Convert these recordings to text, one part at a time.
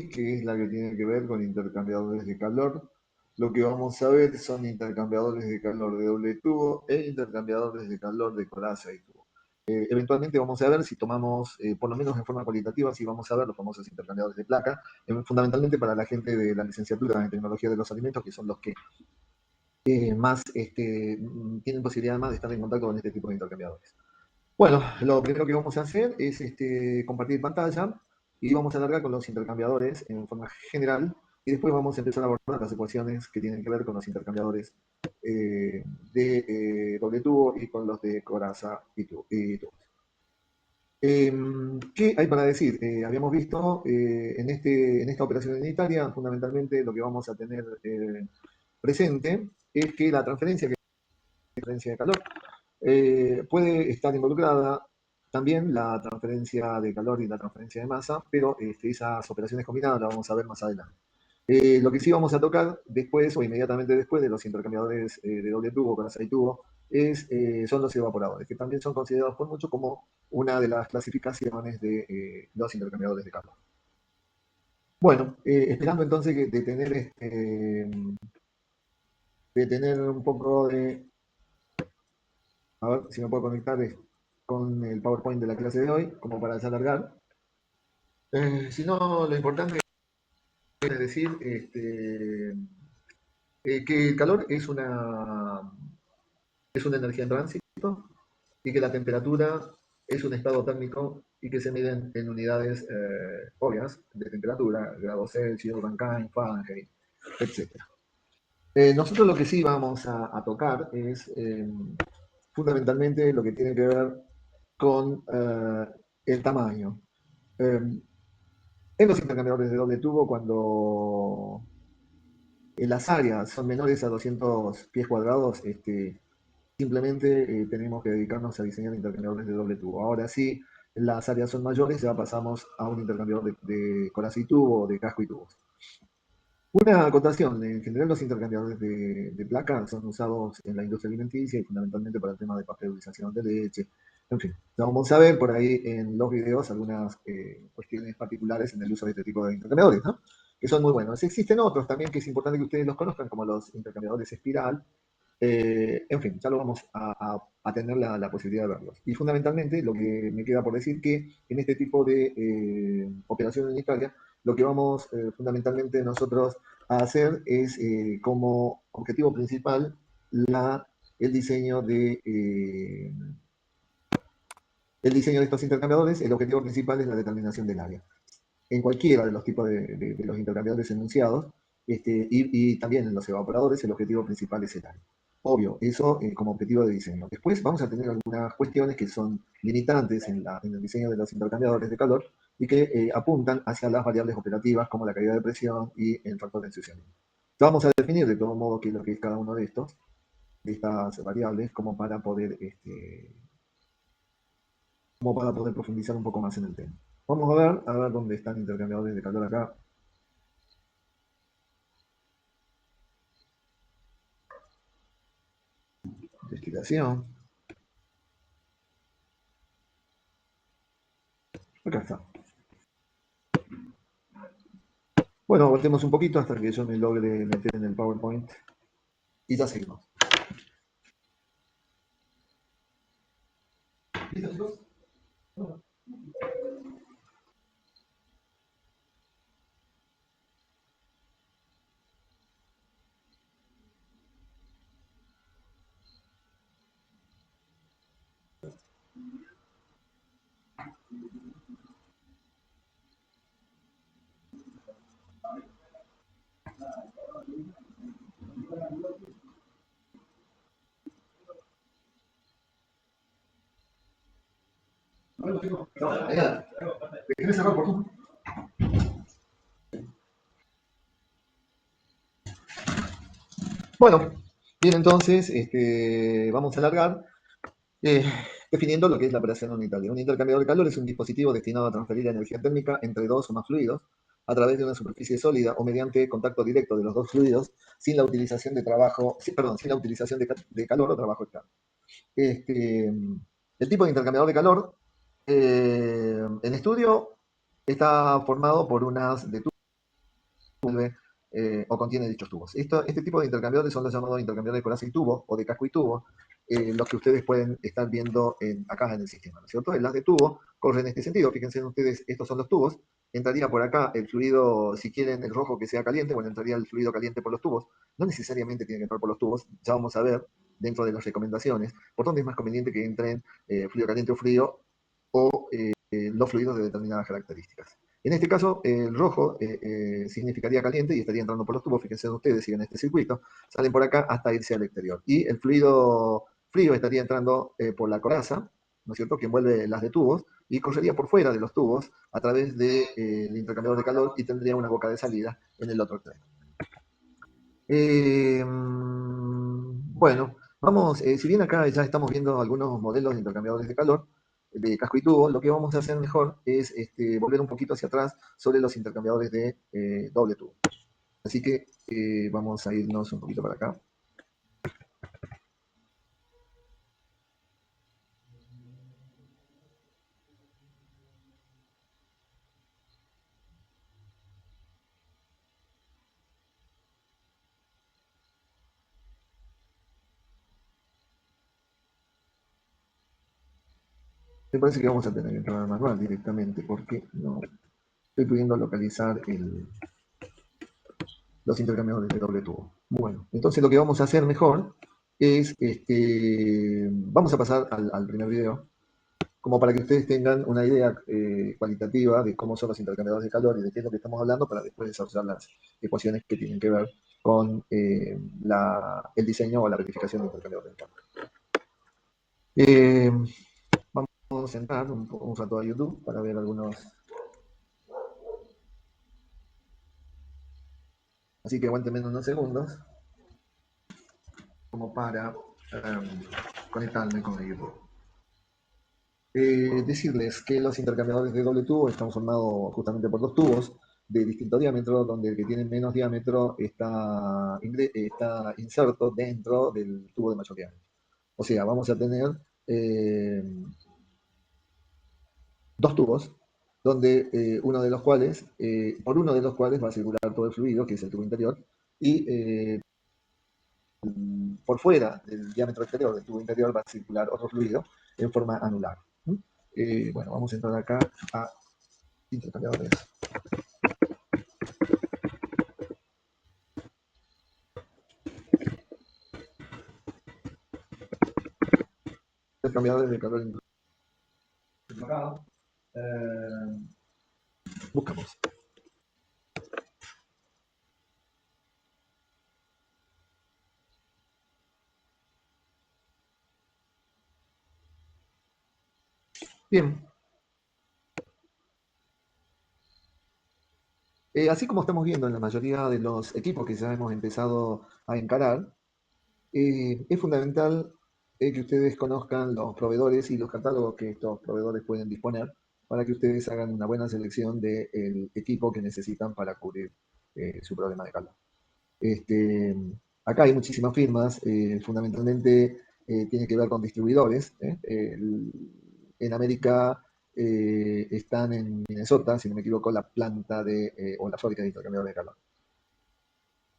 que es la que tiene que ver con intercambiadores de calor. Lo que vamos a ver son intercambiadores de calor de doble tubo e intercambiadores de calor de coraza y tubo. Eventualmente vamos a ver si tomamos, por lo menos en forma cualitativa, si vamos a ver los famosos intercambiadores de placa, fundamentalmente para la gente de la licenciatura en tecnología de los alimentos, que son los que más tienen posibilidad más de estar en contacto con este tipo de intercambiadores. Bueno, lo primero que vamos a hacer es compartir pantalla y vamos a alargar con los intercambiadores en forma general y después vamos a empezar a abordar las ecuaciones que tienen que ver con los intercambiadores de doble tubo y con los de coraza y tubos. ¿Qué hay para decir? Habíamos visto en esta operación unitaria, fundamentalmente lo que vamos a tener presente es que la transferencia, que es la transferencia de calor, puede estar involucrada también la transferencia de calor y la transferencia de masa, pero esas operaciones combinadas las vamos a ver más adelante. Lo que sí vamos a tocar después o inmediatamente después de los intercambiadores de doble tubo, coraza y tubo, son los evaporadores, que también son considerados por mucho como una de las clasificaciones de los intercambiadores de calor. Bueno, esperando entonces de tener un poco de. A ver si me puedo conectar con el PowerPoint de la clase de hoy, como para ya alargar. Si no, lo importante es decir que el calor es una energía en tránsito y que la temperatura es un estado térmico y que se miden en unidades obvias de temperatura, grados Celsius, Rankine, Fahrenheit, etc. Nosotros lo que sí vamos a tocar es fundamentalmente lo que tiene que ver con el tamaño. Eh, en los intercambiadores de doble tubo, cuando las áreas son menores a 200 pies cuadrados, simplemente tenemos que dedicarnos a diseñar intercambiadores de doble tubo. Ahora sí, las áreas son mayores, ya pasamos a un intercambiador de coraza y tubo o de casco y tubos. Una acotación, en general los intercambiadores de placa son usados en la industria alimenticia y fundamentalmente para el tema de pasteurización de leche. En fin, vamos a ver por ahí en los videos algunas cuestiones particulares en el uso de este tipo de intercambiadores, ¿no? Que son muy buenos. Existen otros también que es importante que ustedes los conozcan, como los intercambiadores espiral. En fin, ya lo vamos a tener la posibilidad de verlos. Y fundamentalmente lo que me queda por decir que en este tipo de operación unitaria, lo que vamos fundamentalmente nosotros a hacer es como objetivo principal el diseño el diseño de estos intercambiadores. El objetivo principal es la determinación del área en cualquiera de los tipos de los intercambiadores enunciados, y también en los evaporadores el objetivo principal es el área. Obvio, eso como objetivo de diseño. Después vamos a tener algunas cuestiones que son limitantes en el diseño de los intercambiadores de calor y que apuntan hacia las variables operativas como la caída de presión y el factor de ensuciamiento. Vamos a definir de todo modo qué es lo que es cada uno de estas variables, como para poder profundizar un poco más en el tema. Vamos a ver dónde están intercambiadores de calor acá. Destilación. Acá está. Bueno, aguantemos un poquito hasta que yo me logre meter en el PowerPoint y ya seguimos. ¿Listo, chicos? Bueno. Bueno, chicos. No, déjenme cerrar por favor. Bueno, bien, entonces vamos a alargar eh, definiendo lo que es la operación unitaria. Un intercambiador de calor es un dispositivo destinado a transferir energía térmica entre dos o más fluidos a través de una superficie sólida o mediante contacto directo de los dos fluidos sin la utilización sin la utilización de calor o trabajo externo. El tipo de intercambiador de calor en estudio está formado por unas de o contiene dichos tubos. Este tipo de intercambiadores son los llamados intercambiadores de coraza y tubo o de casco y tubo, los que ustedes pueden estar viendo acá en el sistema, ¿no es cierto? Las de tubo corren en este sentido. Fíjense ustedes, estos son los tubos. Entraría por acá el fluido, si quieren el rojo que sea caliente, bueno, entraría el fluido caliente por los tubos. No necesariamente tiene que entrar por los tubos, ya vamos a ver dentro de las recomendaciones por dónde es más conveniente que entren fluido caliente o frío o los fluidos de determinadas características. En este caso, el rojo significaría caliente y estaría entrando por los tubos. Fíjense ustedes, siguen este circuito, salen por acá hasta irse al exterior. Y el fluido frío estaría entrando por la coraza, ¿no es cierto?, que envuelve las de tubos, y correría por fuera de los tubos a través del intercambiador de calor y tendría una boca de salida en el otro extremo. Bueno, vamos, si bien acá ya estamos viendo algunos modelos de intercambiadores de calor, de casco y tubo, lo que vamos a hacer mejor es volver un poquito hacia atrás sobre los intercambiadores de doble tubo. Así que vamos a irnos un poquito para acá. Me parece que vamos a tener que entrar al manual directamente porque no estoy pudiendo localizar los intercambiadores de doble tubo. Bueno, entonces lo que vamos a hacer mejor es, vamos a pasar al primer video, como para que ustedes tengan una idea cualitativa de cómo son los intercambiadores de calor y de qué es lo que estamos hablando, para después desarrollar las ecuaciones que tienen que ver con el diseño o la verificación de intercambiadores de calor. Vamos a entrar un rato a YouTube para ver algunos. Así que aguántenme unos segundos como para conectarme con el YouTube. Decirles que los intercambiadores de doble tubo están formados justamente por dos tubos de distinto diámetro, donde el que tiene menos diámetro está inserto dentro del tubo de mayor diámetro. O sea, vamos a tener dos tubos, donde por uno de los cuales va a circular todo el fluido, que es el tubo interior, y por fuera del diámetro exterior del tubo interior va a circular otro fluido en forma anular. Bueno, vamos a entrar acá a intercambiadores. Intercambiadores de calor acá. Buscamos. Bien. Así como estamos viendo en la mayoría de los equipos que ya hemos empezado a encarar, es fundamental que ustedes conozcan los proveedores y los catálogos que estos proveedores pueden disponer para que ustedes hagan una buena selección del equipo que necesitan para cubrir su problema de calor. Acá hay muchísimas firmas, fundamentalmente tiene que ver con distribuidores. En América están en Minnesota, si no me equivoco, la planta o la fábrica de intercambiador de calor.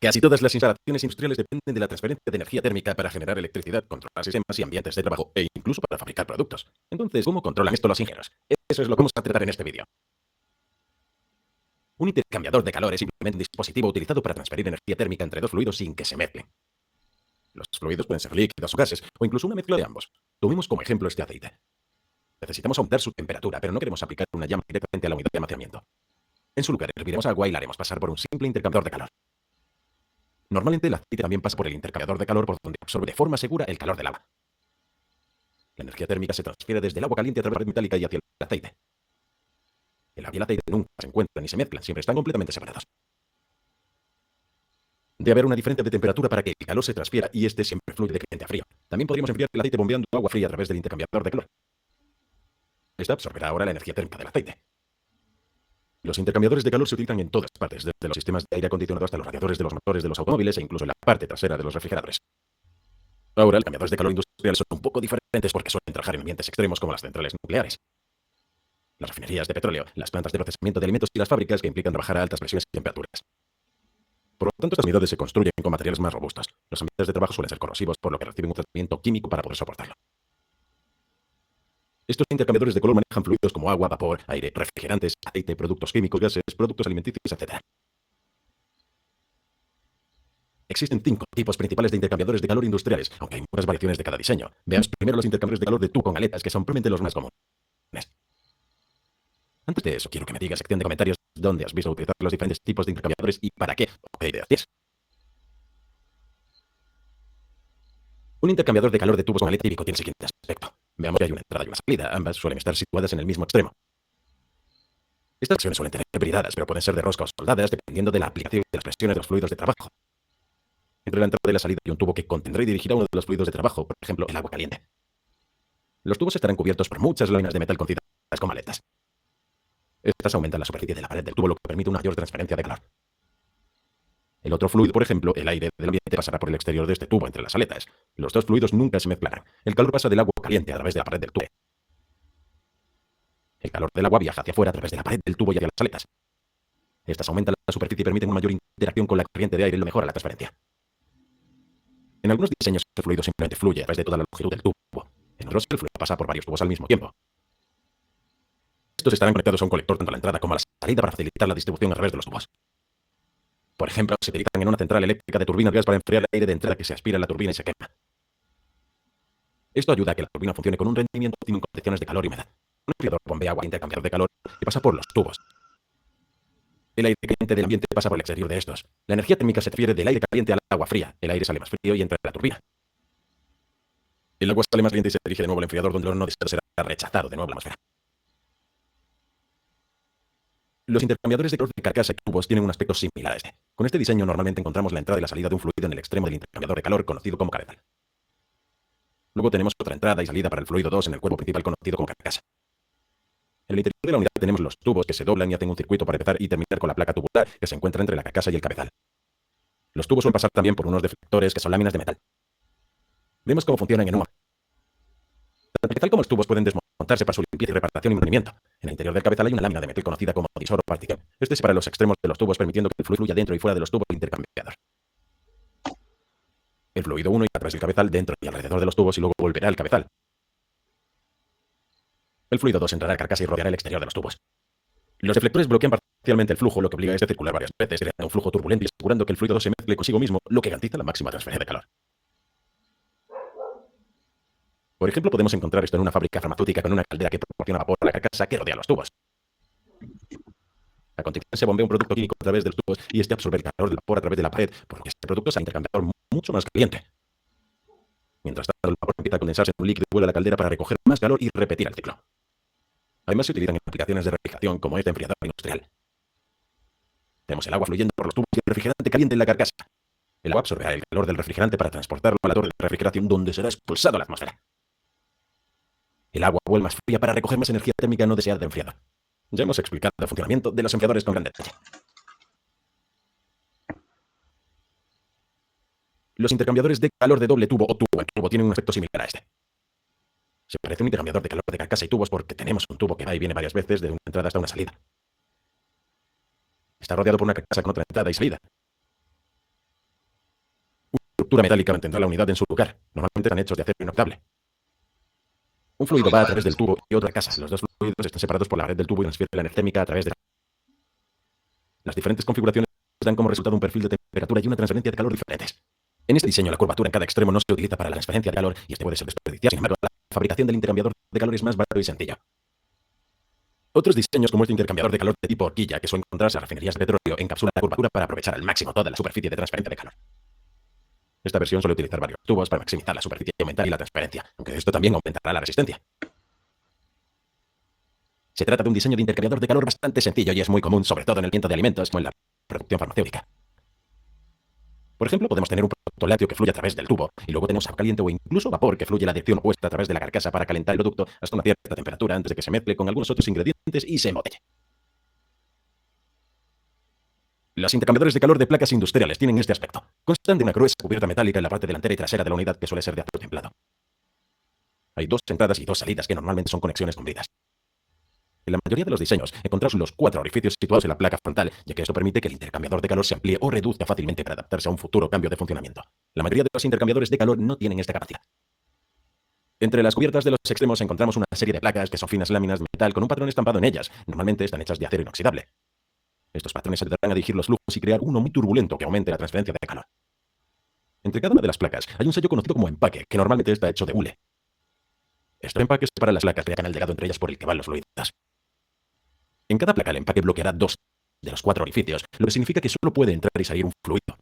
Casi todas las instalaciones industriales dependen de la transferencia de energía térmica para generar electricidad, controlar sistemas y ambientes de trabajo, e incluso para fabricar productos. Entonces, ¿cómo controlan esto los ingenieros? Eso es lo que vamos a tratar en este vídeo. Un intercambiador de calor es simplemente un dispositivo utilizado para transferir energía térmica entre dos fluidos sin que se mezclen. Los fluidos pueden ser líquidos o gases, o incluso una mezcla de ambos. Tomemos como ejemplo este aceite. Necesitamos aumentar su temperatura, pero no queremos aplicar una llama directamente a la unidad de almacenamiento. En su lugar, herviremos agua y la haremos pasar por un simple intercambiador de calor. Normalmente el aceite también pasa por el intercambiador de calor, por donde absorbe de forma segura el calor del agua. La energía térmica se transfiere desde el agua caliente a través de la pared metálica y hacia el aceite. El agua y el aceite nunca se encuentran ni se mezclan, siempre están completamente separados. Debe haber una diferencia de temperatura para que el calor se transfiera y este siempre fluye de caliente a frío. También podríamos enfriar el aceite bombeando agua fría a través del intercambiador de calor. Esta absorberá ahora la energía térmica del aceite. Los intercambiadores de calor se utilizan en todas partes, desde los sistemas de aire acondicionado hasta los radiadores de los motores de los automóviles e incluso en la parte trasera de los refrigeradores. Ahora, los cambiadores de calor industriales son un poco diferentes porque suelen trabajar en ambientes extremos como las centrales nucleares, las refinerías de petróleo, las plantas de procesamiento de alimentos y las fábricas que implican trabajar a altas presiones y temperaturas. Por lo tanto, estas unidades se construyen con materiales más robustos. Los ambientes de trabajo suelen ser corrosivos, por lo que reciben un tratamiento químico para poder soportarlo. Estos intercambiadores de calor manejan fluidos como agua, vapor, aire, refrigerantes, aceite, productos químicos, gases, productos alimenticios, etc. Existen 5 tipos principales de intercambiadores de calor industriales, aunque hay muchas variaciones de cada diseño. Veamos primero los intercambiadores de calor de tubo con aletas, que son probablemente los más comunes. Antes de eso, quiero que me digas, sección de comentarios, dónde has visto utilizar los diferentes tipos de intercambiadores y para qué, o qué ideas tienes. Un intercambiador de calor de tubos con aleta típico tiene el siguiente aspecto. Veamos que hay una entrada y una salida, ambas suelen estar situadas en el mismo extremo. Estas secciones suelen tener bridadas, pero pueden ser de rosca o soldadas, dependiendo de la aplicación de las presiones de los fluidos de trabajo. Entre la entrada y la salida hay un tubo que contendrá y dirigirá uno de los fluidos de trabajo, por ejemplo, el agua caliente. Los tubos estarán cubiertos por muchas láminas de metal cocidas como aletas. Estas aumentan la superficie de la pared del tubo, lo que permite una mayor transferencia de calor. El otro fluido, por ejemplo, el aire del ambiente, pasará por el exterior de este tubo entre las aletas. Los dos fluidos nunca se mezclarán. El calor pasa del agua caliente a través de la pared del tubo. El calor del agua viaja hacia afuera a través de la pared del tubo y hacia las aletas. Estas aumentan la superficie y permiten una mayor interacción con la corriente de aire y lo mejora la transferencia. En algunos diseños, el fluido simplemente fluye a través de toda la longitud del tubo. En otros, el fluido pasa por varios tubos al mismo tiempo. Estos estarán conectados a un colector tanto a la entrada como a la salida para facilitar la distribución a través de los tubos. Por ejemplo, se utilizan en una central eléctrica de turbinas gas para enfriar el aire de entrada que se aspira a la turbina y se quema. Esto ayuda a que la turbina funcione con un rendimiento óptimo en condiciones de calor y humedad. Un enfriador bombea agua intercambiador de calor y pasa por los tubos. El aire caliente del ambiente pasa por el exterior de estos. La energía térmica se transfiere del aire caliente al agua fría. El aire sale más frío y entra en la turbina. El agua sale más caliente y se dirige de nuevo al enfriador, donde el horno de esto será rechazado de nuevo a la atmósfera. Los intercambiadores de calor de carcasa y tubos tienen un aspecto similar a este. Con este diseño normalmente encontramos la entrada y la salida de un fluido en el extremo del intercambiador de calor conocido como cabezal. Luego tenemos otra entrada y salida para el fluido 2 en el cuerpo principal conocido como carcasa. En el interior de la unidad tenemos los tubos que se doblan y hacen un circuito para empezar y terminar con la placa tubular que se encuentra entre la carcasa y el cabezal. Los tubos suelen pasar también por unos deflectores que son láminas de metal. Vemos cómo funcionan en un... Tanto el cabezal como los tubos pueden desmontarse para su limpieza y reparación y mantenimiento. En el interior del cabezal hay una lámina de metal conocida como divisor o partición. Este separa los extremos de los tubos permitiendo que el fluido fluya dentro y fuera de los tubos del intercambiador. El fluido 1 irá a través del cabezal dentro y alrededor de los tubos y luego volverá al cabezal. El fluido 2 entrará a carcasa y rodeará el exterior de los tubos. Los deflectores bloquean parcialmente el flujo, lo que obliga a este a circular varias veces, creando un flujo turbulento y asegurando que el fluido 2 se mezcle consigo mismo, lo que garantiza la máxima transferencia de calor. Por ejemplo, podemos encontrar esto en una fábrica farmacéutica con una caldera que proporciona vapor a la carcasa que rodea los tubos. A continuación se bombea un producto químico a través de los tubos y este absorbe el calor del vapor a través de la pared, por lo que este producto es un intercambiador mucho más caliente. Mientras tanto, el vapor empieza a condensarse en un líquido y vuelve a la caldera para recoger más calor y repetir el ciclo. Además, se utilizan en aplicaciones de refrigeración como este enfriador industrial. Tenemos el agua fluyendo por los tubos y el refrigerante caliente en la carcasa. El agua absorberá el calor del refrigerante para transportarlo a la torre de refrigeración, donde será expulsado a la atmósfera. El agua vuelve más fría para recoger más energía térmica no deseada de enfriado. Ya hemos explicado el funcionamiento de los enfriadores con gran detalle. Los intercambiadores de calor de doble tubo o tubo en tubo tienen un efecto similar a este. Se parece a un intercambiador de calor de carcasa y tubos porque tenemos un tubo que va y viene varias veces de una entrada hasta una salida. Está rodeado por una carcasa con otra entrada y salida. Una estructura metálica mantendrá la unidad en su lugar. Normalmente están hechos de acero inoxidable. Un fluido va a través del tubo y otra carcasa. Los dos fluidos están separados por la red del tubo y transfieren la energía térmica a través de las diferentes configuraciones dan como resultado un perfil de temperatura y una transferencia de calor diferentes. En este diseño, la curvatura en cada extremo no se utiliza para la transferencia de calor y este puede ser desperdiciado. Sin embargo, la fabricación del intercambiador de calor es más barato y sencillo. Otros diseños como este intercambiador de calor de tipo horquilla que suelen encontrarse en refinerías de petróleo encapsulan la curvatura para aprovechar al máximo toda la superficie de transferencia de calor. Esta versión suele utilizar varios tubos para maximizar la superficie y aumentar la transferencia, aunque esto también aumentará la resistencia. Se trata de un diseño de intercambiador de calor bastante sencillo y es muy común, sobre todo en el viento de alimentos como en la producción farmacéutica. Por ejemplo, podemos tener un producto lácteo que fluye a través del tubo y luego tenemos agua caliente o incluso vapor que fluye en la dirección opuesta a través de la carcasa para calentar el producto hasta una cierta temperatura antes de que se mezcle con algunos otros ingredientes y se embotelle. Los intercambiadores de calor de placas industriales tienen este aspecto. Constan de una gruesa cubierta metálica en la parte delantera y trasera de la unidad que suele ser de acero templado. Hay dos entradas y dos salidas que normalmente son conexiones con bridas. En la mayoría de los diseños encontramos los 4 orificios situados en la placa frontal, ya que esto permite que el intercambiador de calor se amplíe o reduzca fácilmente para adaptarse a un futuro cambio de funcionamiento. La mayoría de los intercambiadores de calor no tienen esta capacidad. Entre las cubiertas de los extremos encontramos una serie de placas que son finas láminas de metal con un patrón estampado en ellas. Normalmente están hechas de acero inoxidable. Estos patrones ayudarán a dirigir los flujos y crear uno muy turbulento que aumente la transferencia de calor. Entre cada una de las placas hay un sello conocido como empaque, que normalmente está hecho de hule. Este empaque separa las placas de canal delgado entre ellas por el que van los fluidos. En cada placa el empaque bloqueará 2 de los 4 orificios, lo que significa que solo puede entrar y salir un fluido.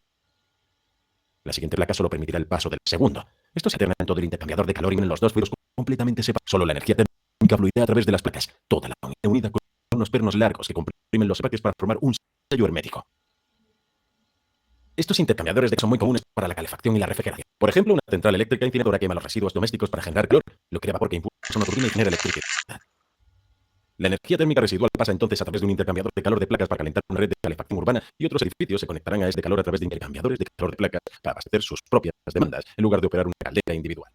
La siguiente placa solo permitirá el paso del segundo. Esto se alterna en todo el intercambiador de calor y unen los 2 fluidos completamente separados. Solo la energía térmica fluirá a través de las placas, toda la unidad con unos pernos largos que comprimen los empaques para formar un sello hermético. Estos intercambiadores son muy comunes para la calefacción y la refrigeración. Por ejemplo, una central eléctrica incineradora quema los residuos domésticos para generar calor, lo crea vapor que impulsa una turbina y genera electricidad. La energía térmica residual pasa entonces a través de un intercambiador de calor de placas para calentar una red de calefacción urbana, y otros edificios se conectarán a este calor a través de intercambiadores de calor de placas para abastecer sus propias demandas, en lugar de operar una caldera individual.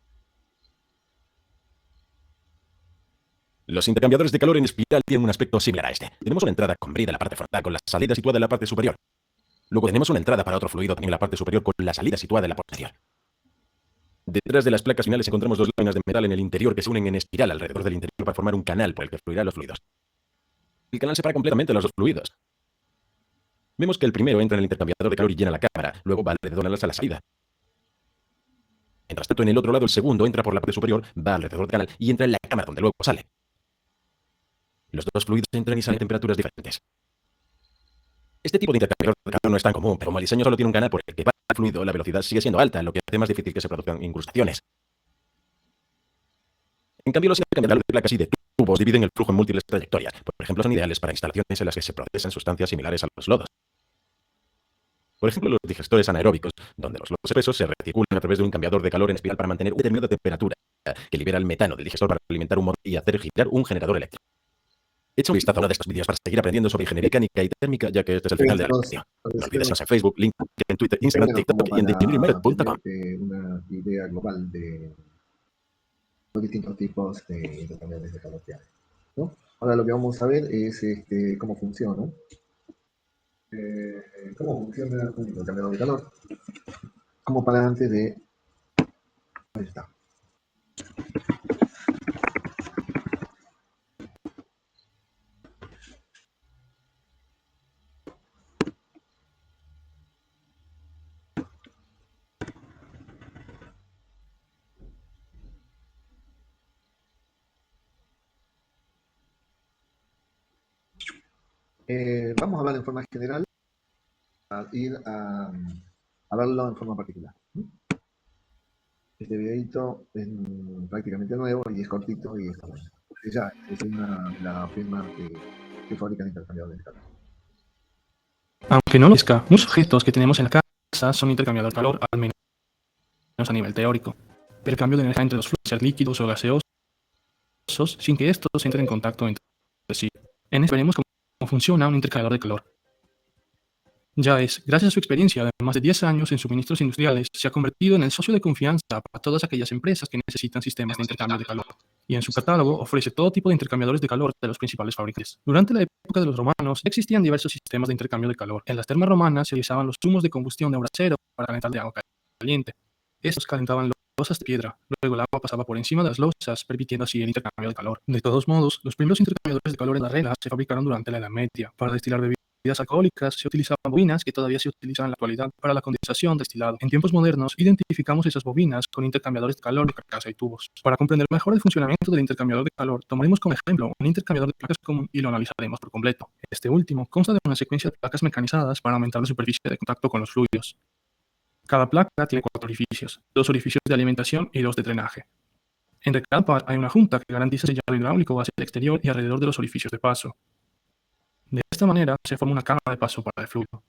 Los intercambiadores de calor en espiral tienen un aspecto similar a este. Tenemos una entrada con brida en la parte frontal con la salida situada en la parte superior. Luego tenemos una entrada para otro fluido también en la parte superior con la salida situada en la posterior. Detrás de las placas finales encontramos 2 láminas de metal en el interior que se unen en espiral alrededor del interior para formar un canal por el que fluirán los fluidos. El canal separa completamente los 2 fluidos. Vemos que el primero entra en el intercambiador de calor y llena la cámara, luego va alrededor de la salida. Mientras tanto, en el otro lado, el segundo entra por la parte superior, va alrededor del canal y entra en la cámara donde luego sale. Los 2 fluidos entran y salen a temperaturas diferentes. Este tipo de intercambiador de calor no es tan común, pero como el diseño solo tiene un canal por el que va el fluido, la velocidad sigue siendo alta, lo que hace más difícil que se produzcan incrustaciones. En cambio, los intercambiadores de placas y de tubos dividen el flujo en múltiples trayectorias. Por ejemplo, son ideales para instalaciones en las que se procesan sustancias similares a los lodos. Por ejemplo, los digestores anaeróbicos, donde los lodos espesos se recirculan a través de un cambiador de calor en espiral para mantener una determinada temperatura, que libera el metano del digestor para alimentar un motor y hacer girar un generador eléctrico. Echa un vistazo a uno de estos vídeos para seguir aprendiendo sobre ingeniería mecánica y térmica, ya que este es el final de la lección. No olvides seguirnos en Facebook, LinkedIn, Twitter, Instagram, TikTok y en TheEngineeringMethod.com. Una idea global de los distintos tipos de intercambiadores de calor que hay, ¿no? Ahora lo que vamos a ver es cómo funciona. Cómo funciona un intercambiador de calor. Como para antes de... Ahí está. Vamos a hablar en forma general, a ir a verlo en forma particular. Este videito es prácticamente nuevo y es cortito y está bueno. Ella es una de las firmas que fabrican intercambiadores de calor. Aunque no lo parezca, muchos objetos que tenemos en la casa son intercambiadores de calor, al menos a nivel teórico. Pero el cambio de energía entre los fluidos, sean líquidos o gaseosos, sin que estos entren en contacto entre sí. En este veremos cómo funciona un intercambiador de calor. Yaes, gracias a su experiencia de más de 10 años en suministros industriales, se ha convertido en el socio de confianza para todas aquellas empresas que necesitan sistemas de intercambio de calor, y en su catálogo ofrece todo tipo de intercambiadores de calor de los principales fabricantes. Durante la época de los romanos, existían diversos sistemas de intercambio de calor. En las termas romanas se utilizaban los zumos de combustión de un brasero para calentar de agua caliente. Estos calentaban losas de piedra, luego el agua pasaba por encima de las losas, permitiendo así el intercambio de calor. De todos modos, los primeros intercambiadores de calor en la regla se fabricaron durante la Edad Media. Para destilar bebidas alcohólicas se utilizaban bobinas que todavía se utilizan en la actualidad para la condensación destilado. En tiempos modernos, identificamos esas bobinas con intercambiadores de calor de carcasa y tubos. Para comprender mejor el funcionamiento del intercambiador de calor, tomaremos como ejemplo un intercambiador de placas común y lo analizaremos por completo. Este último consta de una secuencia de placas mecanizadas para aumentar la superficie de contacto con los fluidos. Cada placa tiene 4 orificios, 2 orificios de alimentación y 2 de drenaje. Entre cada par hay una junta que garantiza el sellado hidráulico hacia el exterior y alrededor de los orificios de paso. De esta manera se forma una cámara de paso para el fluido.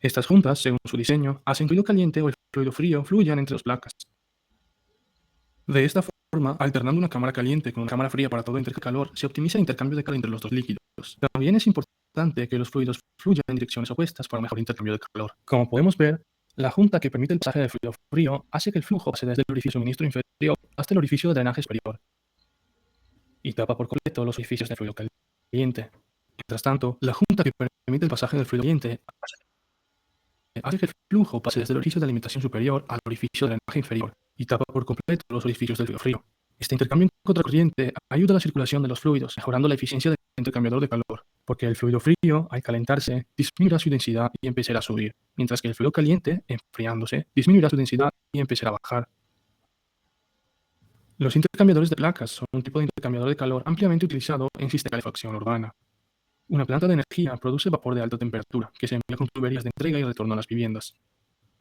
Estas juntas, según su diseño, hacen que el fluido caliente o el fluido frío fluyan entre las placas. De esta forma, alternando una cámara caliente con una cámara fría para todo intercalor, se optimiza el intercambio de calor entre los 2 líquidos. También es importante que los fluidos fluyan en direcciones opuestas para un mejor intercambio de calor. Como podemos ver, la junta que permite el pasaje del fluido frío hace que el flujo pase desde el orificio de suministro inferior hasta el orificio de drenaje superior y tapa por completo los orificios de fluido caliente. caliente. Mientras tanto, la junta que permite el pasaje del fluido caliente hace que el flujo pase desde el orificio de alimentación superior al orificio de drenaje inferior y tapa por completo los orificios del fluido frío. Este intercambio en contracorriente ayuda a la circulación de los fluidos, mejorando la eficiencia del intercambiador de calor, porque el fluido frío, al calentarse, disminuirá su densidad y empezará a subir, mientras que el fluido caliente, enfriándose, disminuirá su densidad y empezará a bajar. Los intercambiadores de placas son un tipo de intercambiador de calor ampliamente utilizado en sistemas de calefacción urbana. Una planta de energía produce vapor de alta temperatura, que se envía con tuberías de entrega y retorno a las viviendas.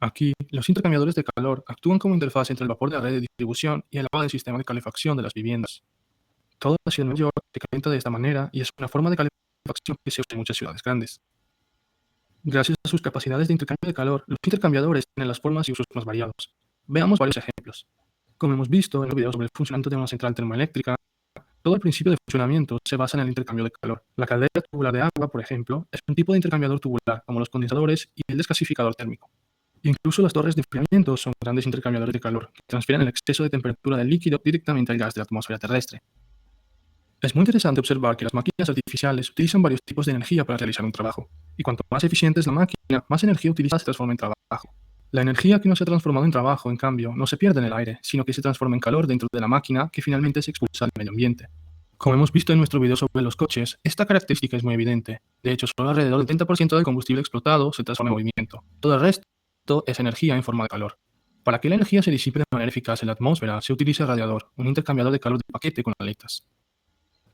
Aquí, los intercambiadores de calor actúan como interfaz entre el vapor de la red de distribución y el agua del sistema de calefacción de las viviendas. Toda la ciudad de Nueva York se calienta de esta manera y es una forma de calefacción que se usa en muchas ciudades grandes. Gracias a sus capacidades de intercambio de calor, los intercambiadores tienen las formas y usos más variados. Veamos varios ejemplos. Como hemos visto en el video sobre el funcionamiento de una central termoeléctrica, todo el principio de funcionamiento se basa en el intercambio de calor. La caldera tubular de agua, por ejemplo, es un tipo de intercambiador tubular, como los condensadores y el desgasificador térmico. Incluso las torres de enfriamiento son grandes intercambiadores de calor, que transfieren el exceso de temperatura del líquido directamente al gas de la atmósfera terrestre. Es muy interesante observar que las máquinas artificiales utilizan varios tipos de energía para realizar un trabajo, y cuanto más eficiente es la máquina, más energía utiliza se transforma en trabajo. La energía que no se ha transformado en trabajo, en cambio, no se pierde en el aire, sino que se transforma en calor dentro de la máquina que finalmente se expulsa al medio ambiente. Como hemos visto en nuestro video sobre los coches, esta característica es muy evidente. De hecho, solo alrededor del 30% del combustible explotado se transforma en movimiento. Todo el resto es energía en forma de calor. Para que la energía se disipe de manera eficaz en la atmósfera, se utiliza el radiador, un intercambiador de calor de paquete con aletas.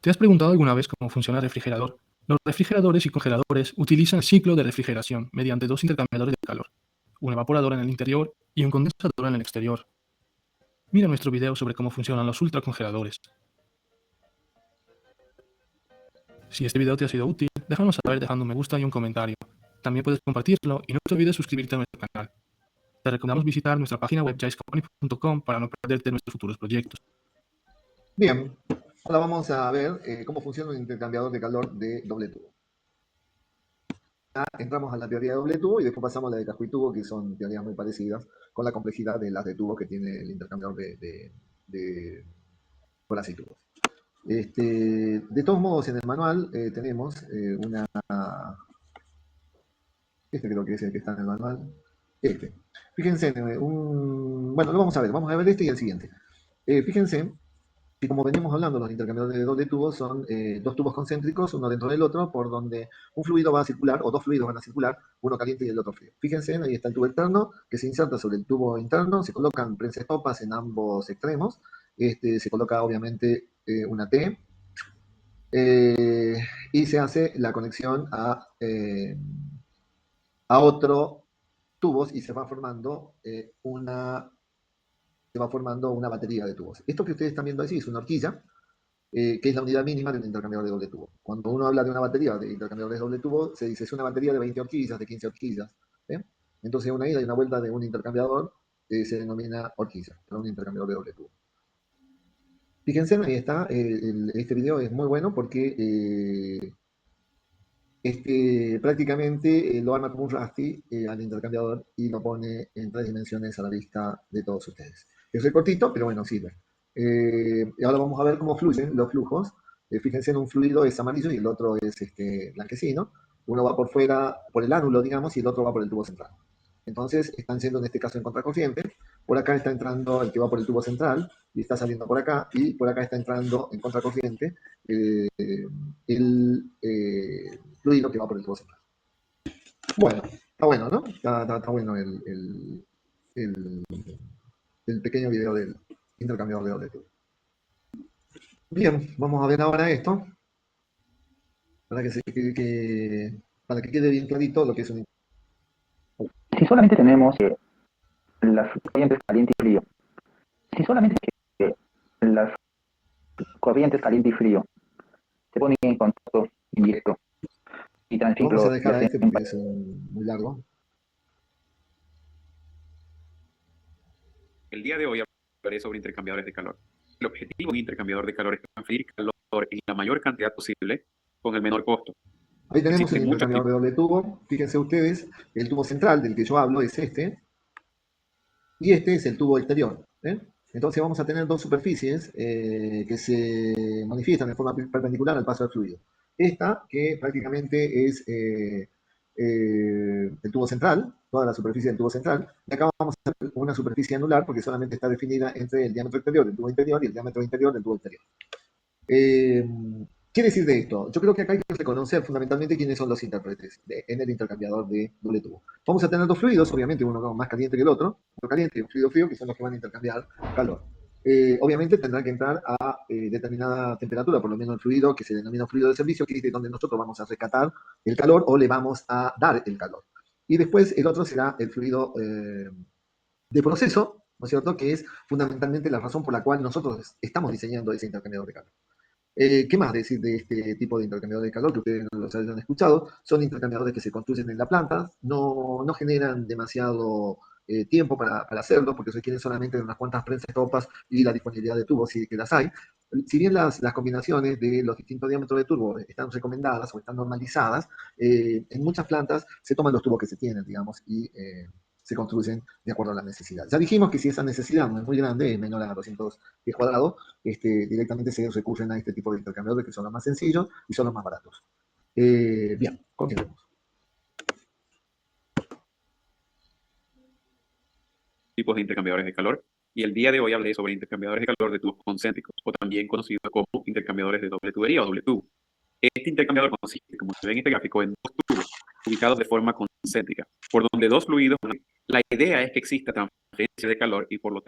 ¿Te has preguntado alguna vez cómo funciona el refrigerador? Los refrigeradores y congeladores utilizan el ciclo de refrigeración mediante dos intercambiadores de calor, un evaporador en el interior y un condensador en el exterior. Mira nuestro video sobre cómo funcionan los ultracongeladores. Si este video te ha sido útil, déjanos saber dejando un me gusta y un comentario. También puedes compartirlo y no te olvides suscribirte a nuestro canal. Te recomendamos visitar nuestra página web jaiscompany.com para no perderte nuestros futuros proyectos. Bien, ahora vamos a ver cómo funciona un intercambiador de calor de doble tubo. Entramos a la teoría de doble tubo y después pasamos a la de casco y tubo, que son teorías muy parecidas, con la complejidad de las de tubo que tiene el intercambiador de colas y tubos. De todos modos, en el manual tenemos este creo que es el que está en el manual. Fíjense, bueno, lo vamos a ver este y el siguiente. Fíjense que como venimos hablando, los intercambiadores de doble tubo son dos tubos concéntricos, uno dentro del otro, por donde un fluido va a circular, o dos fluidos van a circular, uno caliente y el otro frío. Fíjense, ahí está el tubo externo, que se inserta sobre el tubo interno, se colocan prensa-estopas en ambos extremos, se coloca obviamente una T, y se hace la conexión a otro tubos y se va formando una batería de tubos. Esto que ustedes están viendo ahí es una horquilla, que es la unidad mínima de un intercambiador de doble tubo. Cuando uno habla de una batería de intercambiadores de doble tubo, se dice es una batería de 20 horquillas, de 15 horquillas. Entonces una ida y una vuelta de un intercambiador se denomina horquilla, para un intercambiador de doble tubo. Fíjense, ahí está, este video es muy bueno porque prácticamente lo arma como un Raspi al intercambiador y lo pone en 3 dimensiones a la vista de todos ustedes. Es cortito, pero bueno, sirve. Y ahora vamos a ver cómo fluyen los flujos. Fíjense, en un fluido es amarillo y el otro es blanquecino. Uno va por fuera, por el ánulo, digamos, y el otro va por el tubo central. Entonces, están yendo en este caso en contracorriente. Por acá está entrando el que va por el tubo central y está saliendo por acá, y por acá está entrando en contracorriente el fluido que va por el tubo central. Bueno, está bueno, ¿no? Está bueno el pequeño video del intercambiador de doble tubo. Bien, vamos a ver ahora esto, para que quede bien clarito lo que es un... Si solamente tenemos las corrientes caliente y frío, si solamente las corrientes caliente y frío se ponen en contacto indirecto y tan simple. Vamos a dejar a este porque es muy largo. El día de hoy hablaré sobre intercambiadores de calor. El objetivo de un intercambiador de calor es transferir calor en la mayor cantidad posible con el menor costo. Ahí tenemos el intercambiador de doble tubo. Fíjense ustedes, el tubo central del que yo hablo es este, y este es el tubo exterior. Entonces vamos a tener dos superficies que se manifiestan de forma perpendicular al paso del fluido. esta que prácticamente es el tubo central, toda la superficie del tubo central, y acá vamos a hacer una superficie anular porque solamente está definida entre el diámetro exterior del tubo interior y el diámetro interior del tubo exterior. Eh, ¿Qué decir de esto? Yo creo que acá hay que reconocer fundamentalmente quiénes son los intérpretes en el intercambiador de doble tubo. Vamos a tener dos fluidos, obviamente uno más caliente que el otro, uno caliente y un fluido frío, que son los que van a intercambiar calor. Obviamente tendrán que entrar a determinada temperatura, por lo menos el fluido que se denomina fluido de servicio, que es donde nosotros vamos a rescatar el calor o le vamos a dar el calor. Y después el otro será el fluido de proceso, ¿no es cierto? Que es fundamentalmente la razón por la cual nosotros estamos diseñando ese intercambiador de calor. ¿Qué más decir de este tipo de intercambiador de calor que ustedes no los hayan escuchado? Son intercambiadores que se construyen en la planta, no generan demasiado tiempo para hacerlo, porque requieren solamente unas cuantas prensas topas y la disponibilidad de tubos, si que las hay. Si bien las combinaciones de los distintos diámetros de turbo están recomendadas o están normalizadas, en muchas plantas se toman los tubos que se tienen, digamos, y se construyen de acuerdo a la necesidad. Ya dijimos que si esa necesidad no es muy grande, es menor a 200 pies cuadrados, directamente se recurren a este tipo de intercambiadores que son los más sencillos y son los más baratos. Bien, continuemos. Tipos de intercambiadores de calor, y el día de hoy hablé sobre intercambiadores de calor de tubos concéntricos, o también conocidos como intercambiadores de doble tubería o doble tubo. Este intercambiador consiste, como se ve en este gráfico, en dos tubos ubicados de forma concéntrica, por donde dos fluidos. La idea es que exista transferencia de calor y por lo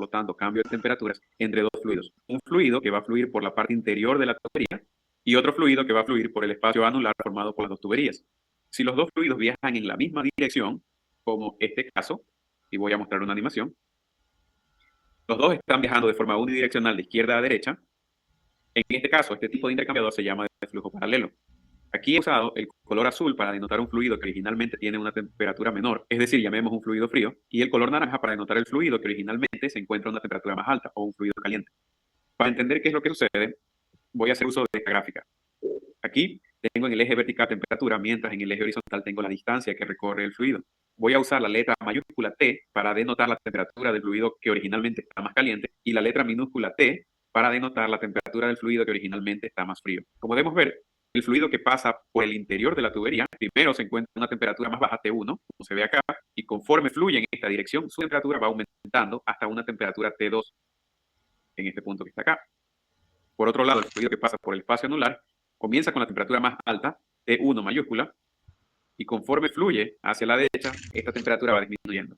tanto cambio de temperaturas entre dos fluidos. Un fluido que va a fluir por la parte interior de la tubería y otro fluido que va a fluir por el espacio anular formado por las dos tuberías. Si los dos fluidos viajan en la misma dirección, como este caso, y voy a mostrar una animación, los dos están viajando de forma unidireccional de izquierda a derecha. En este caso, este tipo de intercambiador se llama de flujo paralelo. Aquí he usado el color azul para denotar un fluido que originalmente tiene una temperatura menor, es decir, llamemos un fluido frío, y el color naranja para denotar el fluido que originalmente se encuentra a una temperatura más alta, o un fluido caliente. Para entender qué es lo que sucede, voy a hacer uso de esta gráfica. Aquí tengo en el eje vertical temperatura, mientras en el eje horizontal tengo la distancia que recorre el fluido. Voy a usar la letra mayúscula T para denotar la temperatura del fluido que originalmente está más caliente y la letra minúscula T para denotar la temperatura del fluido que originalmente está más frío. Como podemos ver, el fluido que pasa por el interior de la tubería primero se encuentra a una temperatura más baja, T1, como se ve acá, y conforme fluye en esta dirección, su temperatura va aumentando hasta una temperatura T2, en este punto que está acá. Por otro lado, el fluido que pasa por el espacio anular comienza con la temperatura más alta, T1 mayúscula, y conforme fluye hacia la derecha, esta temperatura va disminuyendo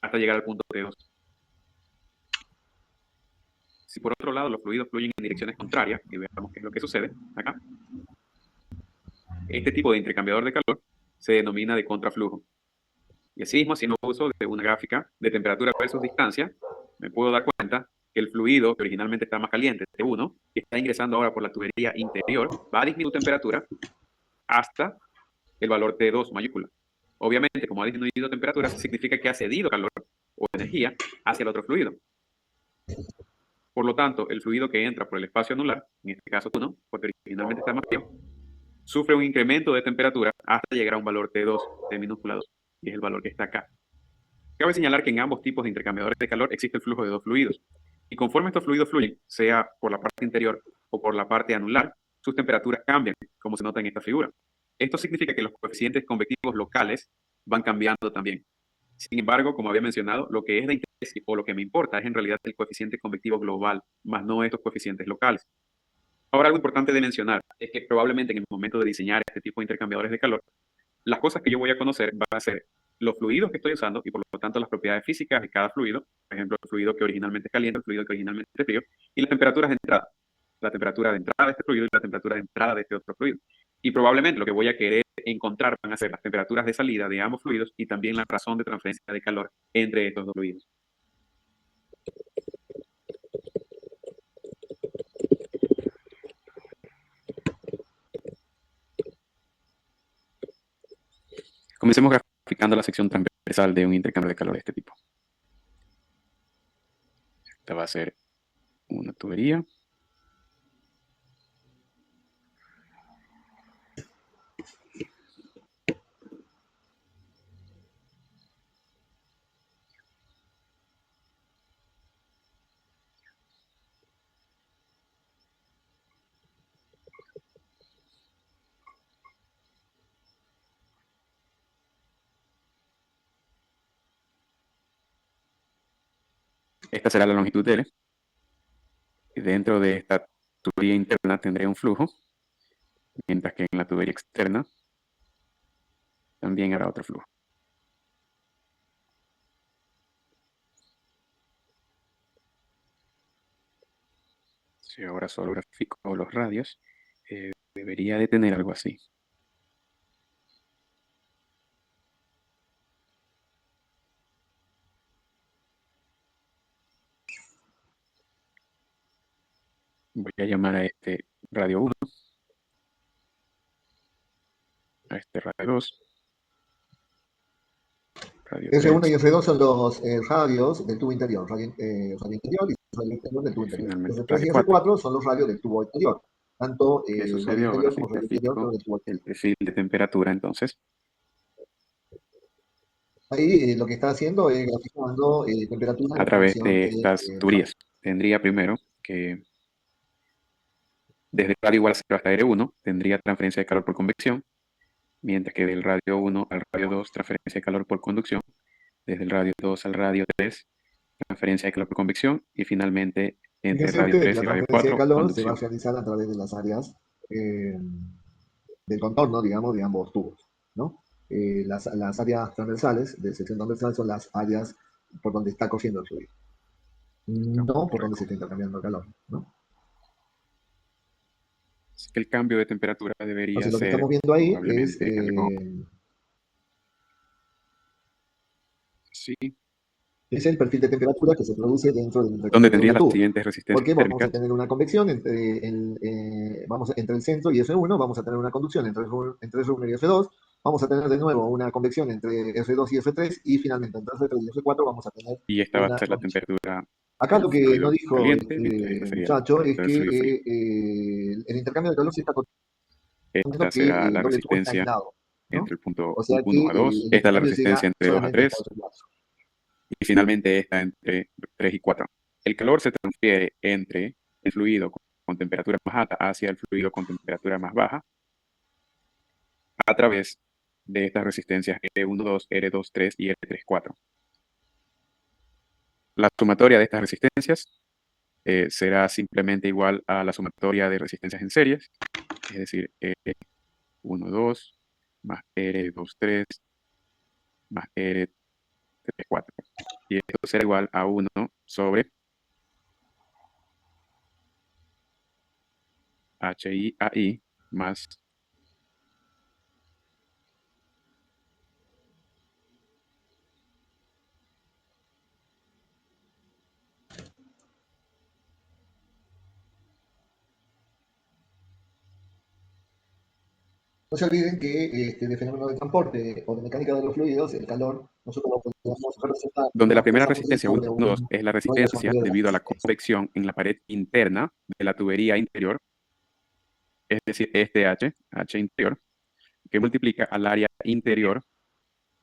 hasta llegar al punto T2. Si por otro lado los fluidos fluyen en direcciones contrarias, y veamos qué es lo que sucede acá, este tipo de intercambiador de calor se denomina de contraflujo. Y así mismo, haciendo uso de una gráfica de temperatura versus distancia, me puedo dar cuenta que el fluido que originalmente está más caliente, T1, que está ingresando ahora por la tubería interior, va a disminuir su temperatura hasta el valor T2 mayúscula. Obviamente, como ha disminuido temperatura, significa que ha cedido calor o energía hacia el otro fluido. Por lo tanto, el fluido que entra por el espacio anular, en este caso T1, porque originalmente está más frío, sufre un incremento de temperatura hasta llegar a un valor T2, T minúscula 2, y es el valor que está acá. Cabe señalar que en ambos tipos de intercambiadores de calor existe el flujo de dos fluidos, y conforme estos fluidos fluyen, sea por la parte interior o por la parte anular, sus temperaturas cambian, como se nota en esta figura. Esto significa que los coeficientes convectivos locales van cambiando también. Sin embargo, como había mencionado, lo que es de interés o lo que me importa es en realidad el coeficiente convectivo global, más no estos coeficientes locales. Ahora, algo importante de mencionar es que probablemente en el momento de diseñar este tipo de intercambiadores de calor, las cosas que yo voy a conocer van a ser los fluidos que estoy usando y por lo tanto las propiedades físicas de cada fluido, por ejemplo, el fluido que originalmente es caliente, el fluido que originalmente es frío, y las temperaturas de entrada. La temperatura de entrada de este fluido y la temperatura de entrada de este otro fluido. Y probablemente lo que voy a querer encontrar van a ser las temperaturas de salida de ambos fluidos y también la razón de transferencia de calor entre estos dos fluidos. Comencemos graficando la sección transversal de un intercambio de calor de este tipo. Esta va a ser una tubería. Esta será la longitud L. Y dentro de esta tubería interna tendré un flujo, mientras que en la tubería externa también habrá otro flujo. Si ahora solo grafico los radios, debería de tener algo así. Voy a llamar a este radio 1, a este radio 2, radio S1 y 3, S2 son los radios del tubo interior, radio interior y radio exterior del tubo y interior. finalmente S3 radio y 4. S4 son los radios del tubo exterior, tanto ¿Qué radio sucedió? Ahora interior como radio exterior simplifico del tubo exterior. el perfil de temperatura entonces. Ahí lo que está haciendo es graficando temperatura A en través función de de estas tuberías. Tendría primero que desde el radio igual a 0 hasta R1 tendría transferencia de calor por convección, mientras que del radio 1 al radio 2 transferencia de calor por conducción, desde el radio 2 al radio 3 transferencia de calor por convección y finalmente entre Fíjense radio ustedes que 3 la y radio transferencia de 4 calor se va a conducción. realizar a través de las áreas del contorno, digamos, de ambos tubos, ¿no? Las áreas transversales, de sección transversal, son las áreas por donde está corriendo el fluido, no por donde se está intercambiando el calor, ¿no? Así que el cambio de temperatura debería Entonces lo que ser estamos viendo ahí es probablemente algo así, el perfil de temperatura que se produce dentro del donde intercambio tendría de las tubo. siguientes resistencias Porque vamos térmicas. a tener una convección entre entre el centro y F1, vamos a tener una conducción entre F1 y F2, vamos a tener de nuevo una convección entre F2 y F3 y finalmente entre F3 y F4 vamos a tener Y esta va a una ser la conducción. temperatura Acá del lo que no fluido dijo caliente, mientras esta el sería muchacho es del que fluido frío. el intercambio de calor se está Esta contando que será la el doble tubo está resistencia aislado, ¿no? entre el punto O sea que 1 a 2. el Esta es la intercambio resistencia llega entre 2 a solamente 3. hasta F4. Y finalmente esta entre 3 y 4. El calor se transfiere entre el fluido con temperatura más alta hacia el fluido con temperatura más baja a través de estas resistencias R12, R23 y R34. La sumatoria de estas resistencias será simplemente igual a la sumatoria de resistencias en series, es decir, R12 más R23 más R34. Y esto será igual a 1 sobre HI más No se olviden que de fenómeno de transporte o de mecánica de los fluidos, el calor nosotros lo podemos representar donde como la una primera fuerza G resistencia sobre 1,2 es la una de las resistencia mayorías de debido a la las resistencias. convección en la pared interna de la tubería interior, es decir, este H interior, que multiplica al área interior,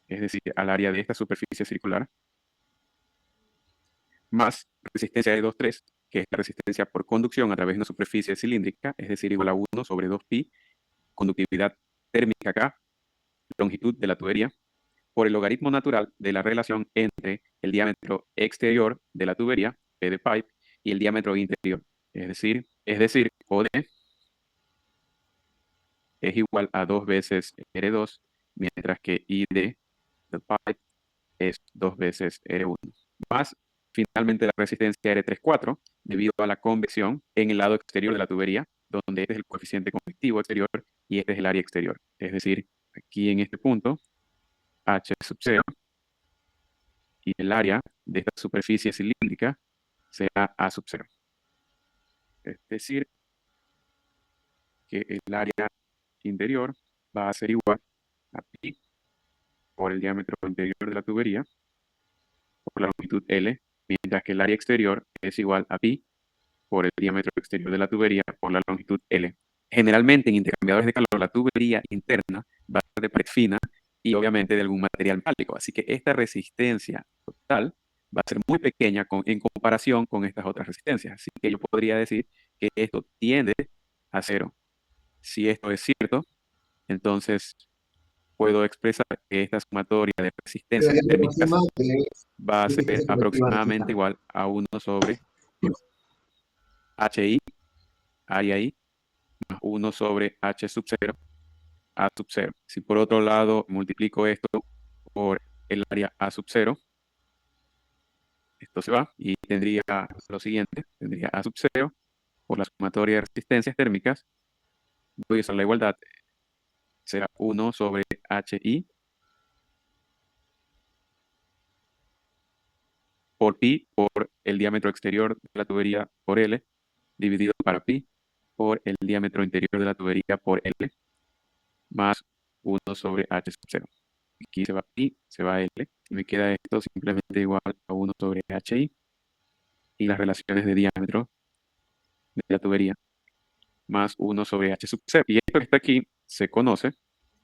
es decir, al área de esta superficie circular, más resistencia de 2,3, que es la resistencia por conducción a través de una superficie cilíndrica, es decir, igual a 1 sobre 2pi, conductividad térmica acá, longitud de la tubería, por el logaritmo natural de la relación entre el diámetro exterior de la tubería, P de pipe, y el diámetro interior. Es decir, OD es igual a 2 veces R2, mientras que ID del pipe es 2 veces R1. Más, finalmente, la resistencia R34, debido a la convección en el lado exterior de la tubería, donde este es el coeficiente convectivo exterior y este es el área exterior. Es decir, aquí en este punto, H sub 0, y el área de esta superficie cilíndrica será A sub 0. Es decir, que el área interior va a ser igual a pi por el diámetro interior de la tubería por la longitud L, mientras que el área exterior es igual a pi por el diámetro exterior de la tubería por la longitud L. Generalmente en intercambiadores de calor la tubería interna va a ser de pared fina y obviamente de algún material metálico. Así que esta resistencia total va a ser muy pequeña en comparación con estas otras resistencias. Así que yo podría decir que esto tiende a cero. Si esto es cierto, entonces puedo expresar que esta sumatoria de Pero resistencias ya por térmicas encima de va a ser eficiencia convectiva aproximadamente necesita. igual a 1 sobre HI, área I, más 1 sobre H sub 0, A sub 0. Si por otro lado multiplico esto por el área A sub 0, esto se va y tendría lo siguiente, tendría A sub 0 por la sumatoria de resistencias térmicas, voy a usar la igualdad, será 1 sobre HI por pi por el diámetro exterior de la tubería por L, dividido para pi por el diámetro interior de la tubería por L, más 1 sobre H sub 0. Aquí se va pi, se va L, y me queda esto simplemente igual a 1 sobre HI y las relaciones de diámetro de la tubería, más 1 sobre H sub 0. Y esto que está aquí se conoce,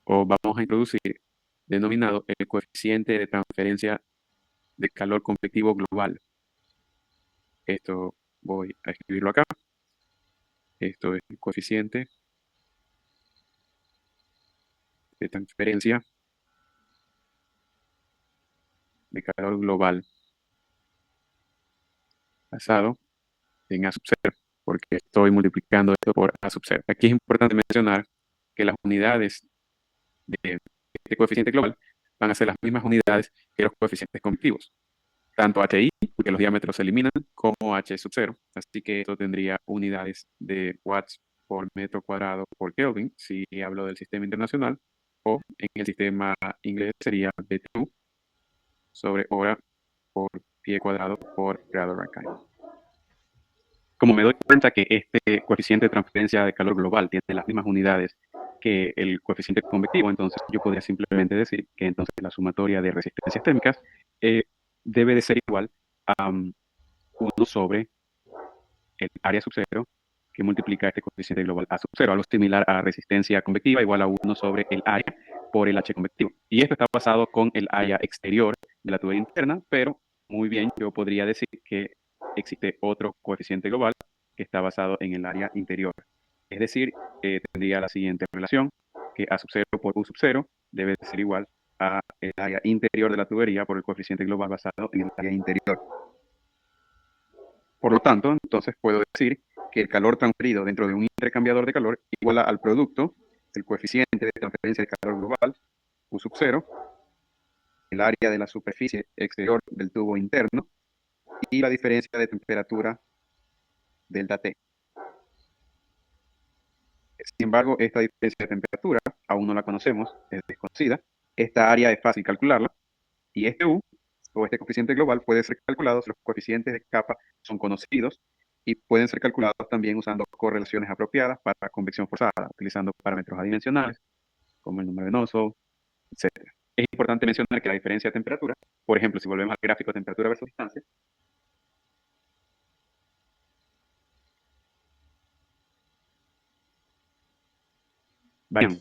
o vamos a introducir, denominado el coeficiente de transferencia de calor convectivo global. Esto voy a escribirlo acá. Esto es el coeficiente de transferencia de calor global basado en A sub 0, porque estoy multiplicando esto por A sub 0. Aquí es importante mencionar que las unidades de este coeficiente global van a ser las mismas unidades que los coeficientes convectivos, tanto HI, porque los diámetros se eliminan, como H sub 0. Así que esto tendría unidades de watts por metro cuadrado por Kelvin, si hablo del sistema internacional, o en el sistema inglés sería BTU sobre hora por pie cuadrado por grado Rankine. Como me doy cuenta que este coeficiente de transferencia de calor global tiene las mismas unidades que el coeficiente convectivo, entonces yo podría simplemente decir que entonces la sumatoria de resistencias térmicas debe de ser igual a 1 sobre el área sub 0 que multiplica este coeficiente global A sub 0, algo similar a resistencia convectiva igual a 1 sobre el área por el H convectivo. Y esto está basado con el área exterior de la tubería interna, pero muy bien, yo podría decir que existe otro coeficiente global que está basado en el área interior. Es decir, tendría la siguiente relación, que A sub 0 por U sub 0 debe ser igual a el área interior de la tubería por el coeficiente global basado en el área interior. Por lo tanto, entonces puedo decir que el calor transferido dentro de un intercambiador de calor iguala al producto del coeficiente de transferencia de calor global, U sub 0, el área de la superficie exterior del tubo interno y la diferencia de temperatura delta T. Sin embargo, esta diferencia de temperatura aún no la conocemos, es desconocida. Esta área es fácil calcularla y este U o este coeficiente global puede ser calculado si los coeficientes de capa son conocidos y pueden ser calculados también usando correlaciones apropiadas para convección forzada, utilizando parámetros adimensionales como el número de Nossel, etc. Es importante mencionar que la diferencia de temperatura, por ejemplo, si volvemos al gráfico de temperatura versus distancia, varían.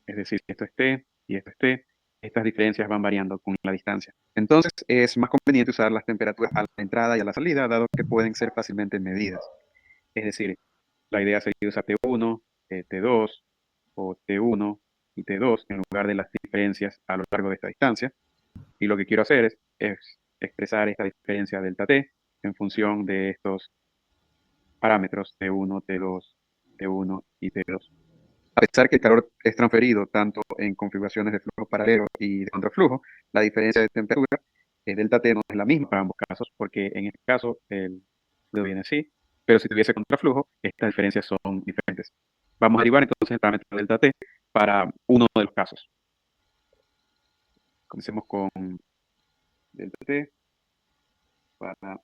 Es decir, esto es T y esto es T, estas diferencias van variando con la distancia. Entonces, es más conveniente usar las temperaturas a la entrada y a la salida, dado que pueden ser fácilmente medidas. Es decir, la idea sería usar T1, T2 o T1 y T2 en lugar de las diferencias a lo largo de esta distancia. Y lo que quiero hacer es expresar esta diferencia delta T en función de estos parámetros T1, T2, T1 y T2. A pesar que el calor es transferido tanto en configuraciones de flujo paralelo y de contraflujo, la diferencia de temperatura, delta T, no es la misma para ambos casos, porque en este caso el fluido viene así, pero si tuviese contraflujo, estas diferencias son diferentes. Vamos a derivar entonces el parámetro delta T para uno de los casos. Comencemos con delta T para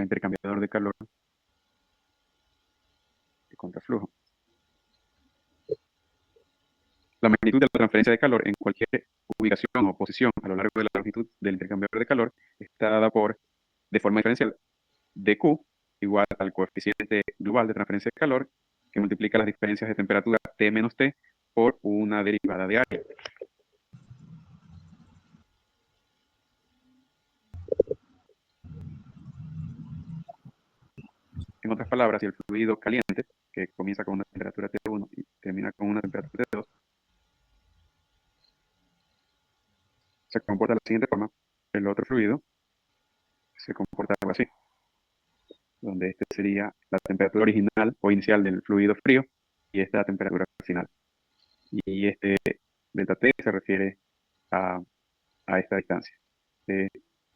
intercambiador de calor y contraflujo. La magnitud de la transferencia de calor en cualquier ubicación o posición a lo largo de la longitud del intercambiador de calor está dada por, de forma diferencial, dQ igual al coeficiente global de transferencia de calor que multiplica las diferencias de temperatura T menos T por una derivada de área. En otras palabras, si el fluido caliente, que comienza con una temperatura T1 y termina con una temperatura T2, se comporta de la siguiente forma, el otro fluido se comporta algo así, donde este sería la temperatura original o inicial del fluido frío y esta la temperatura final. Y este delta T se refiere a esta distancia, T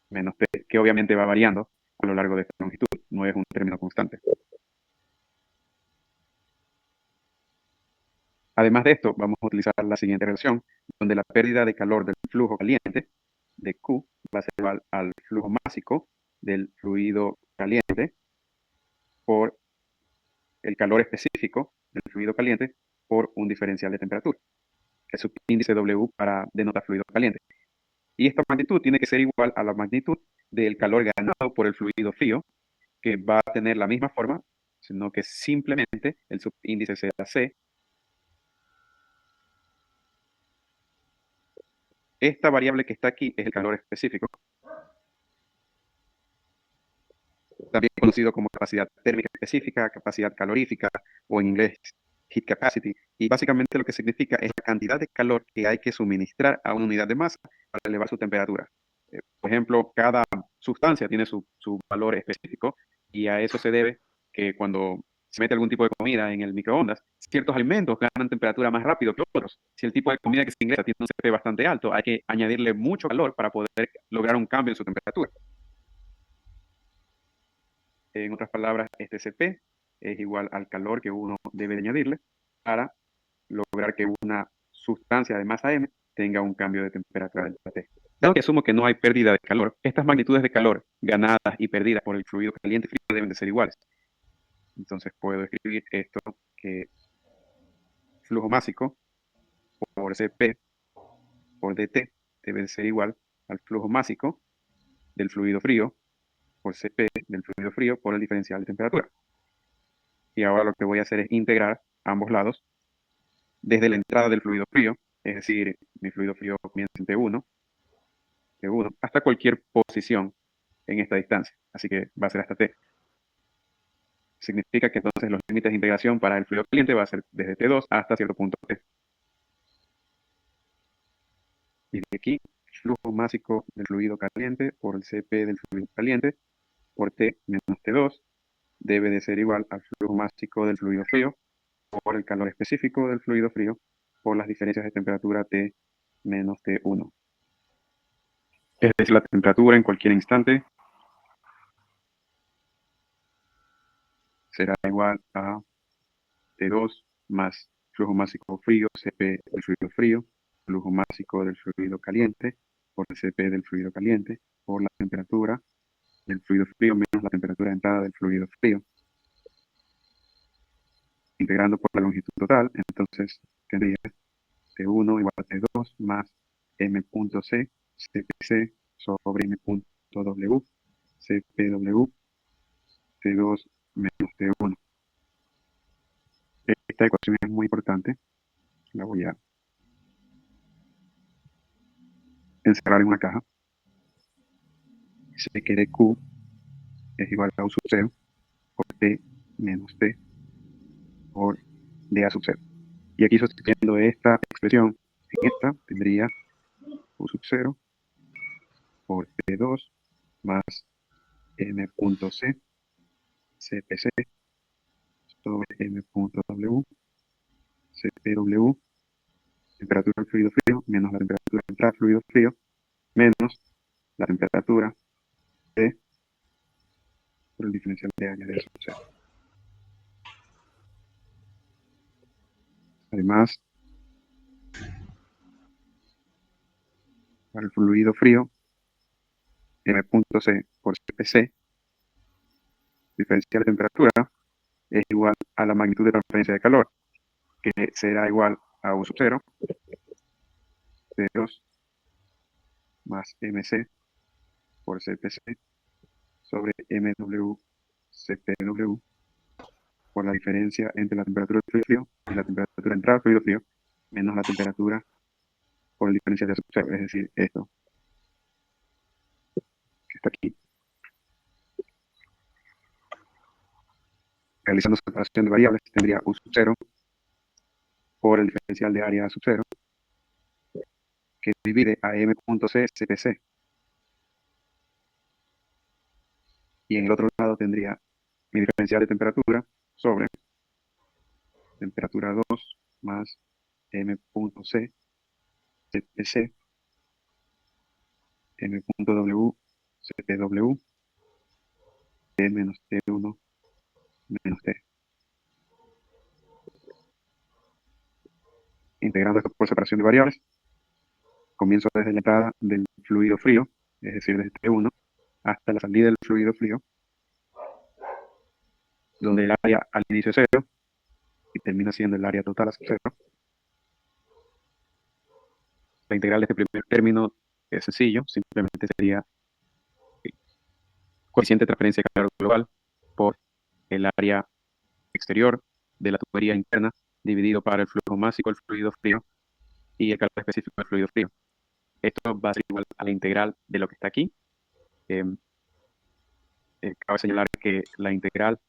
menos T, que obviamente va variando a lo largo de esta longitud, no es un término constante. Además de esto, vamos a utilizar la siguiente relación, donde la pérdida de calor del flujo caliente de Q va a ser igual al flujo másico del fluido caliente por el calor específico del fluido caliente por un diferencial de temperatura, el subíndice W para denotar fluido caliente. Y esta magnitud tiene que ser igual a la magnitud del calor ganado por el fluido frío, que va a tener la misma forma, sino que simplemente el subíndice será C. Esta variable que está aquí es el calor específico, también conocido como capacidad térmica específica, capacidad calorífica, o en inglés heat capacity. Y básicamente lo que significa es la cantidad de calor que hay que suministrar a una unidad de masa para elevar su temperatura. Por ejemplo, cada sustancia tiene su valor específico y a eso se debe que cuando se mete algún tipo de comida en el microondas, ciertos alimentos ganan temperatura más rápido que otros. Si el tipo de comida que se ingresa tiene un CP bastante alto, hay que añadirle mucho calor para poder lograr un cambio en su temperatura. En otras palabras, este CP es igual al calor que uno debe de añadirle para lograr que una sustancia de masa M tenga un cambio de temperatura delta T. Dado que asumo que no hay pérdida de calor, estas magnitudes de calor ganadas y perdidas por el fluido caliente y frío deben de ser iguales. Entonces puedo escribir esto que flujo másico por CP por DT debe de ser igual al flujo másico del fluido frío por CP del fluido frío por el diferencial de temperatura. Y ahora lo que voy a hacer es integrar ambos lados desde la entrada del fluido frío, es decir, mi fluido frío comienza en T1, hasta cualquier posición en esta distancia. Así que va a ser hasta T. Significa que entonces los límites de integración para el fluido caliente va a ser desde T2 hasta cierto punto T. Y de aquí, flujo másico del fluido caliente por el CP del fluido caliente por T menos T2 debe de ser igual al flujo másico del fluido frío por el calor específico del fluido frío por las diferencias de temperatura T menos T1. Es decir, la temperatura en cualquier instante será igual a T2 más flujo másico frío, CP del fluido frío, flujo másico del fluido caliente por el CP del fluido caliente por la temperatura del fluido frío menos la temperatura de entrada del fluido frío. Integrando por la longitud total, entonces tendría T1 igual a T2 más M.C, CPC sobre M.W, CPW, T2 menos T1. Esta ecuación es muy importante, la voy a encerrar en una caja. Sé que de Q es igual a U sub 0 por T menos T por dA sub 0. Y aquí sustituyendo esta expresión en esta, tendría U sub 0 por T2 más M.C, CPC sobre M.W, CPW, temperatura del fluido frío menos la temperatura de entrada del fluido frío menos la temperatura T por el diferencial de añadir sub 0. Además, para el fluido frío, M.C por CPC, diferencial de temperatura, es igual a la magnitud de transferencia de calor, que será igual a U sub 0, T2 más MC por CPC sobre MW CPW por la diferencia entre la temperatura del fluido frío y la temperatura de entrada del fluido frío menos la temperatura por el diferencial de sub 0, es decir, esto que está aquí. realizando separación de variables, tendría U sub 0 por el diferencial de área sub 0, que divide a m.c CPC. Y en el otro lado tendría mi diferencial de temperatura sobre temperatura 2 más m.c CPC, m.w CPW, t menos t1 menos t. Integrando esto por separación de variables, comienzo desde la entrada del fluido frío, es decir, desde T1, hasta la salida del fluido frío, donde el área al inicio es 0 y termina siendo el área total a 0. La integral de este primer término es sencillo, simplemente sería el coeficiente de transferencia de calor global por el área exterior de la tubería interna dividido para el flujo másico del fluido frío y el calor específico del fluido frío. Esto va a ser igual a la integral de lo que está aquí. Cabe señalar que la integral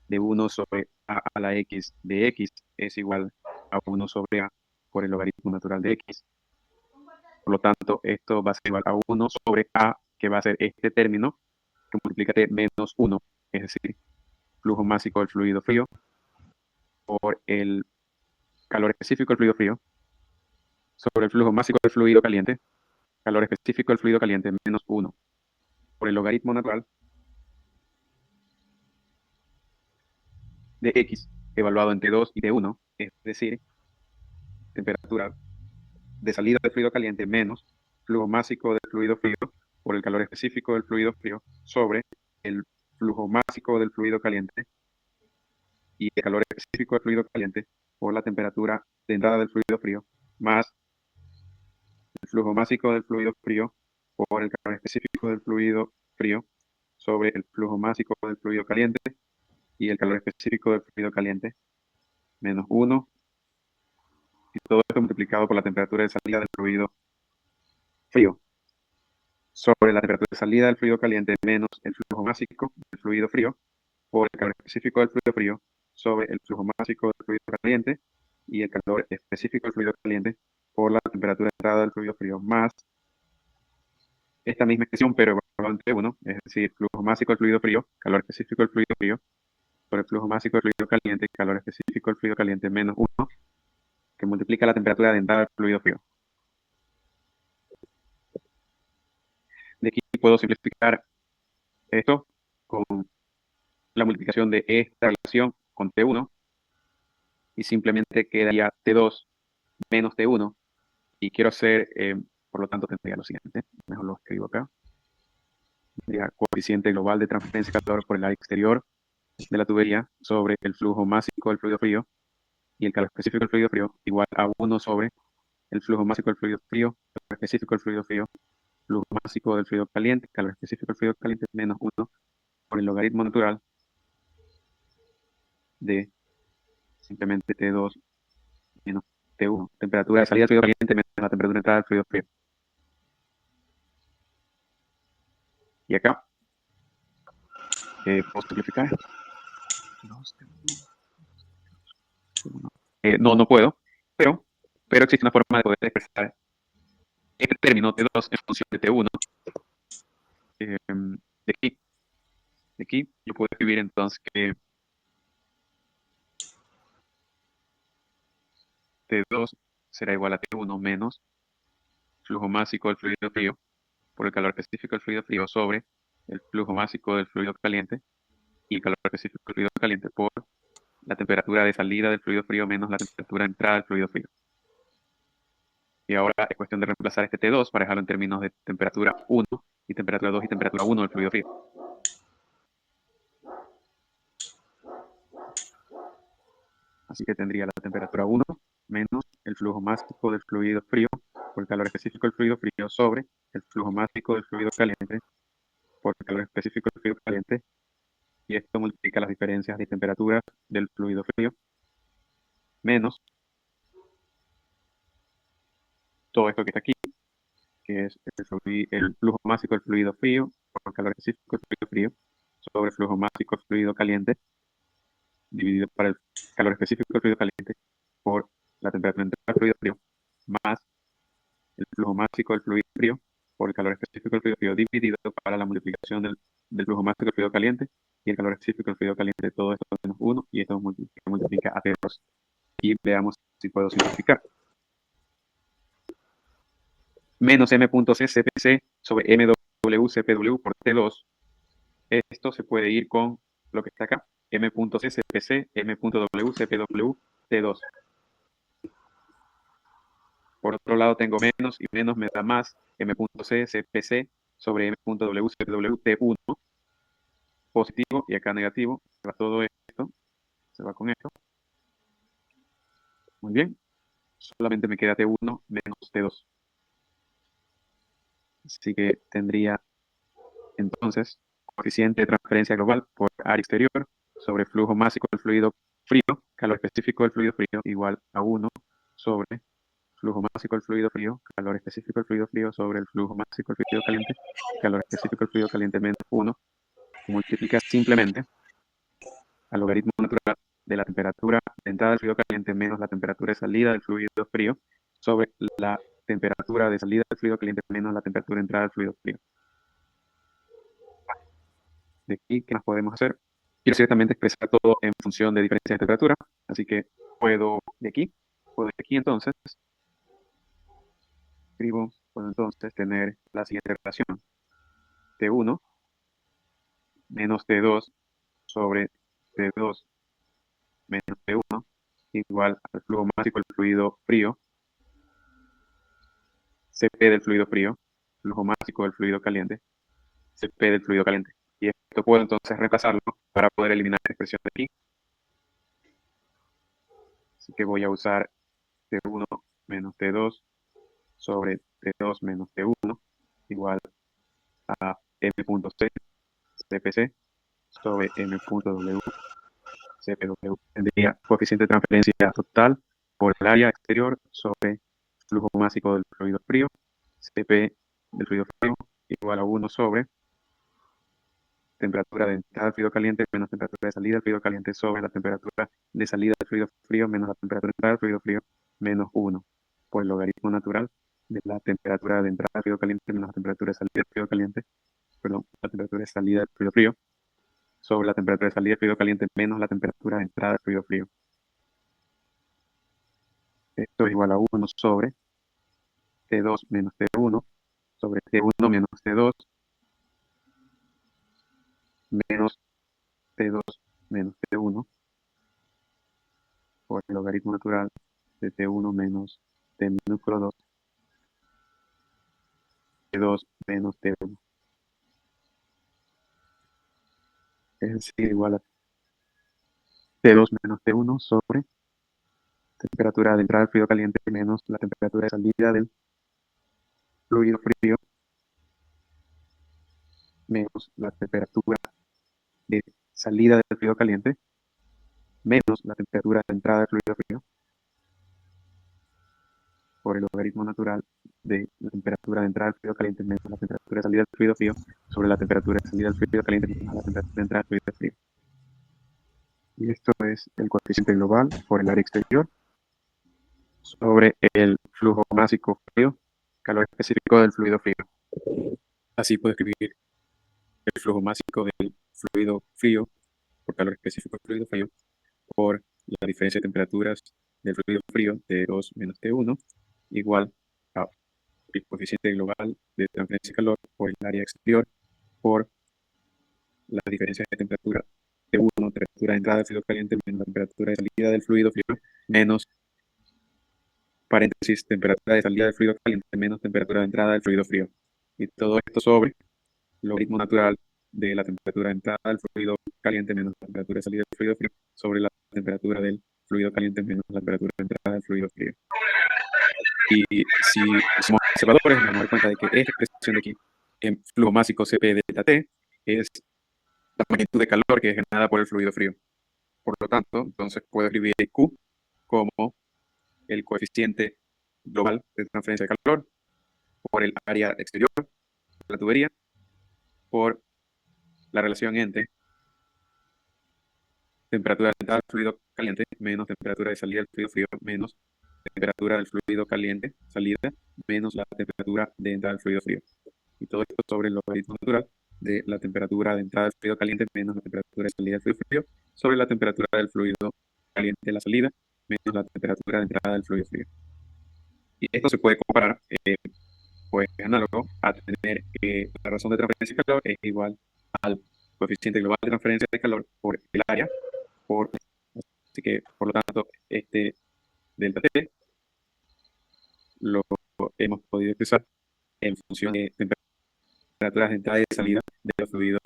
de 1 sobre a la x de x es igual a 1 sobre a por el logaritmo natural de x. Por lo tanto, esto va a ser igual a 1 sobre a, que va a ser este término, que multiplica t menos 1, es decir, flujo másico del fluido frío por el calor específico del fluido frío sobre el flujo másico del fluido caliente, calor específico del fluido caliente menos 1 por el logaritmo natural de x evaluado en T2 y T1, es decir, temperatura de salida del fluido caliente menos flujo másico del fluido frío por el calor específico del fluido frío sobre el flujo másico del fluido caliente y el calor específico del fluido caliente por la temperatura de entrada del fluido frío más el flujo másico del fluido frío por el calor específico del fluido frío sobre el flujo másico del fluido caliente y el calor específico del fluido caliente menos 1, y todo esto multiplicado por la temperatura de salida del fluido frío sobre la temperatura de salida del fluido caliente menos el flujo másico del fluido frío por el calor específico del fluido frío sobre el flujo másico del fluido caliente y el calor específico del fluido caliente por la temperatura de entrada del fluido frío más esta misma expresión pero evaluada entre 1, es decir, flujo másico del fluido frío, calor específico del fluido frío por el flujo másico del fluido caliente, calor específico del fluido caliente menos 1, que multiplica la temperatura de entrada del fluido frío. De aquí puedo simplificar esto con la multiplicación de esta relación con T1 y simplemente quedaría T2 menos T1 y quiero hacer, por lo tanto tendría lo siguiente, mejor lo escribo acá, tendría coeficiente global de transferencia de calor por el área exterior de la tubería sobre el flujo másico del fluido frío y el calor específico del fluido frío igual a 1 sobre el flujo másico del fluido frío, calor específico del fluido frío, flujo másico del fluido caliente, calor específico del fluido caliente menos 1 por el logaritmo natural de simplemente T2 menos T1, temperatura de salida del fluido caliente menos la temperatura de entrada del fluido frío. Y acá, ¿puedo simplificar? No puedo, pero existe una forma de poder expresar este término T2 en función de T1. De aquí yo puedo escribir entonces que T2 será igual a T1 menos flujo másico del fluido frío por el calor específico del fluido frío sobre el flujo másico del fluido caliente y el calor específico del fluido caliente por la temperatura de salida del fluido frío menos la temperatura de entrada del fluido frío. Y ahora es cuestión de reemplazar este T2 para dejarlo en términos de temperatura 1 y temperatura 2 y temperatura 1 del fluido frío. Así que tendría la temperatura 1 menos el flujo másico del fluido frío por el calor específico del fluido frío sobre el flujo másico del fluido caliente por el calor específico del fluido caliente, y esto multiplica las diferencias de temperatura del fluido frío menos todo esto que está aquí, que es el flujo másico del fluido frío por el calor específico del fluido frío sobre el flujo másico del fluido caliente dividido para el calor específico del fluido caliente por la temperatura entre el fluido frío, más el flujo másico del fluido frío por el calor específico del fluido frío, dividido para la multiplicación del flujo másico del fluido caliente y el calor específico del fluido caliente. Todo esto menos 1 y esto multiplica a T2. Y veamos si puedo simplificar. Menos M.C CPC sobre MW CPW por T2. Esto se puede ir con lo que está acá. M.C CPC, M.W CPW, T2. Por otro lado tengo menos y menos me da más. M.C CPC sobre M.W CPW, T1. Positivo y acá negativo. Se va todo esto. Se va con esto. Muy bien. Solamente me queda T1 menos T2. Así que tendría entonces coeficiente de transferencia global por área exterior sobre flujo másico del fluido frío, calor específico del fluido frío, igual a 1 sobre flujo másico del fluido frío, calor específico del fluido frío sobre el flujo másico del fluido caliente, calor específico del fluido caliente menos 1. Multiplica simplemente al logaritmo natural de la temperatura de entrada del fluido caliente menos la temperatura de salida del fluido frío sobre la temperatura de salida del fluido caliente menos la temperatura de entrada del fluido frío. De aquí, ¿qué más podemos hacer? Quiero ciertamente expresar todo en función de diferencia de temperatura, así que puedo de aquí entonces, puedo entonces tener la siguiente relación. T1 menos T2 sobre T2 menos T1 igual al flujo másico del fluido frío, Cp del fluido frío, flujo másico del fluido caliente, Cp del fluido caliente. Y esto puedo entonces reemplazarlo para poder eliminar la expresión de aquí. Así que voy a usar T1 menos T2 sobre T2 menos T1 igual a M.C CPC sobre M.W CPW. Tendría coeficiente de transferencia total por el área exterior sobre flujo másico del fluido frío, Cp del fluido frío igual a 1 sobre temperatura de entrada del fluido caliente menos temperatura de salida del fluido caliente sobre la temperatura de salida del fluido frío menos la temperatura de entrada del fluido frío menos 1 por el logaritmo natural de la temperatura de entrada del fluido caliente menos la temperatura de salida del fluido caliente, perdón, la temperatura de salida del fluido frío sobre la temperatura de salida del fluido caliente menos la temperatura de entrada del fluido frío. Esto es igual a 1 sobre T2 menos T1 sobre T1 menos T2 menos T2 menos T1 por el logaritmo natural de T1 menos T minúsculo 2, T2 menos T1. Es decir, igual a T2 menos T1 sobre temperatura de entrada del fluido caliente menos la temperatura de salida del fluido frío menos la temperatura de salida del fluido caliente menos la temperatura de entrada del fluido frío por el logaritmo natural de la temperatura de entrada del fluido caliente menos la temperatura de salida del fluido frío sobre la temperatura de salida del fluido caliente menos la temperatura de entrada del fluido frío. Y esto es el coeficiente global por el área exterior sobre el flujo másico frío, calor específico del fluido frío. Así puedo escribir el flujo másico del fluido frío por calor específico del fluido frío por la diferencia de temperaturas del fluido frío T2 menos T1 igual a el coeficiente global de transferencia de calor por el área exterior por la diferencia de temperatura T1, temperatura de entrada del fluido caliente menos la temperatura de salida del fluido frío menos paréntesis temperatura de salida del fluido caliente menos temperatura de entrada del fluido frío. Y todo esto sobre el logaritmo natural de la temperatura de entrada del fluido caliente menos la temperatura de salida del fluido frío sobre la temperatura del fluido caliente menos la temperatura de entrada del fluido frío. Y si somos observadores, nos vamos a dar cuenta de que esta expresión de aquí, en flujo másico Cp delta T, es la magnitud de calor que es generada por el fluido frío. Por lo tanto, entonces puedo escribir Q como el coeficiente global de transferencia de calor por el área exterior de la tubería por la relación entre temperatura de entrada del fluido caliente menos temperatura de salida del fluido frío menos temperatura del fluido caliente salida menos la temperatura de entrada del fluido frío. Y todo esto sobre el logaritmo natural de la temperatura de entrada del fluido caliente menos la temperatura de salida del fluido frío sobre la temperatura del fluido caliente de la salida menos la temperatura de entrada del fluido frío. Y esto se puede comparar, pues análogo a tener la razón de transferencia de calor es igual al coeficiente global de transferencia de calor por el área, así que por lo tanto este delta T lo hemos podido expresar en función de temperaturas de entrada y de salida de los fluidos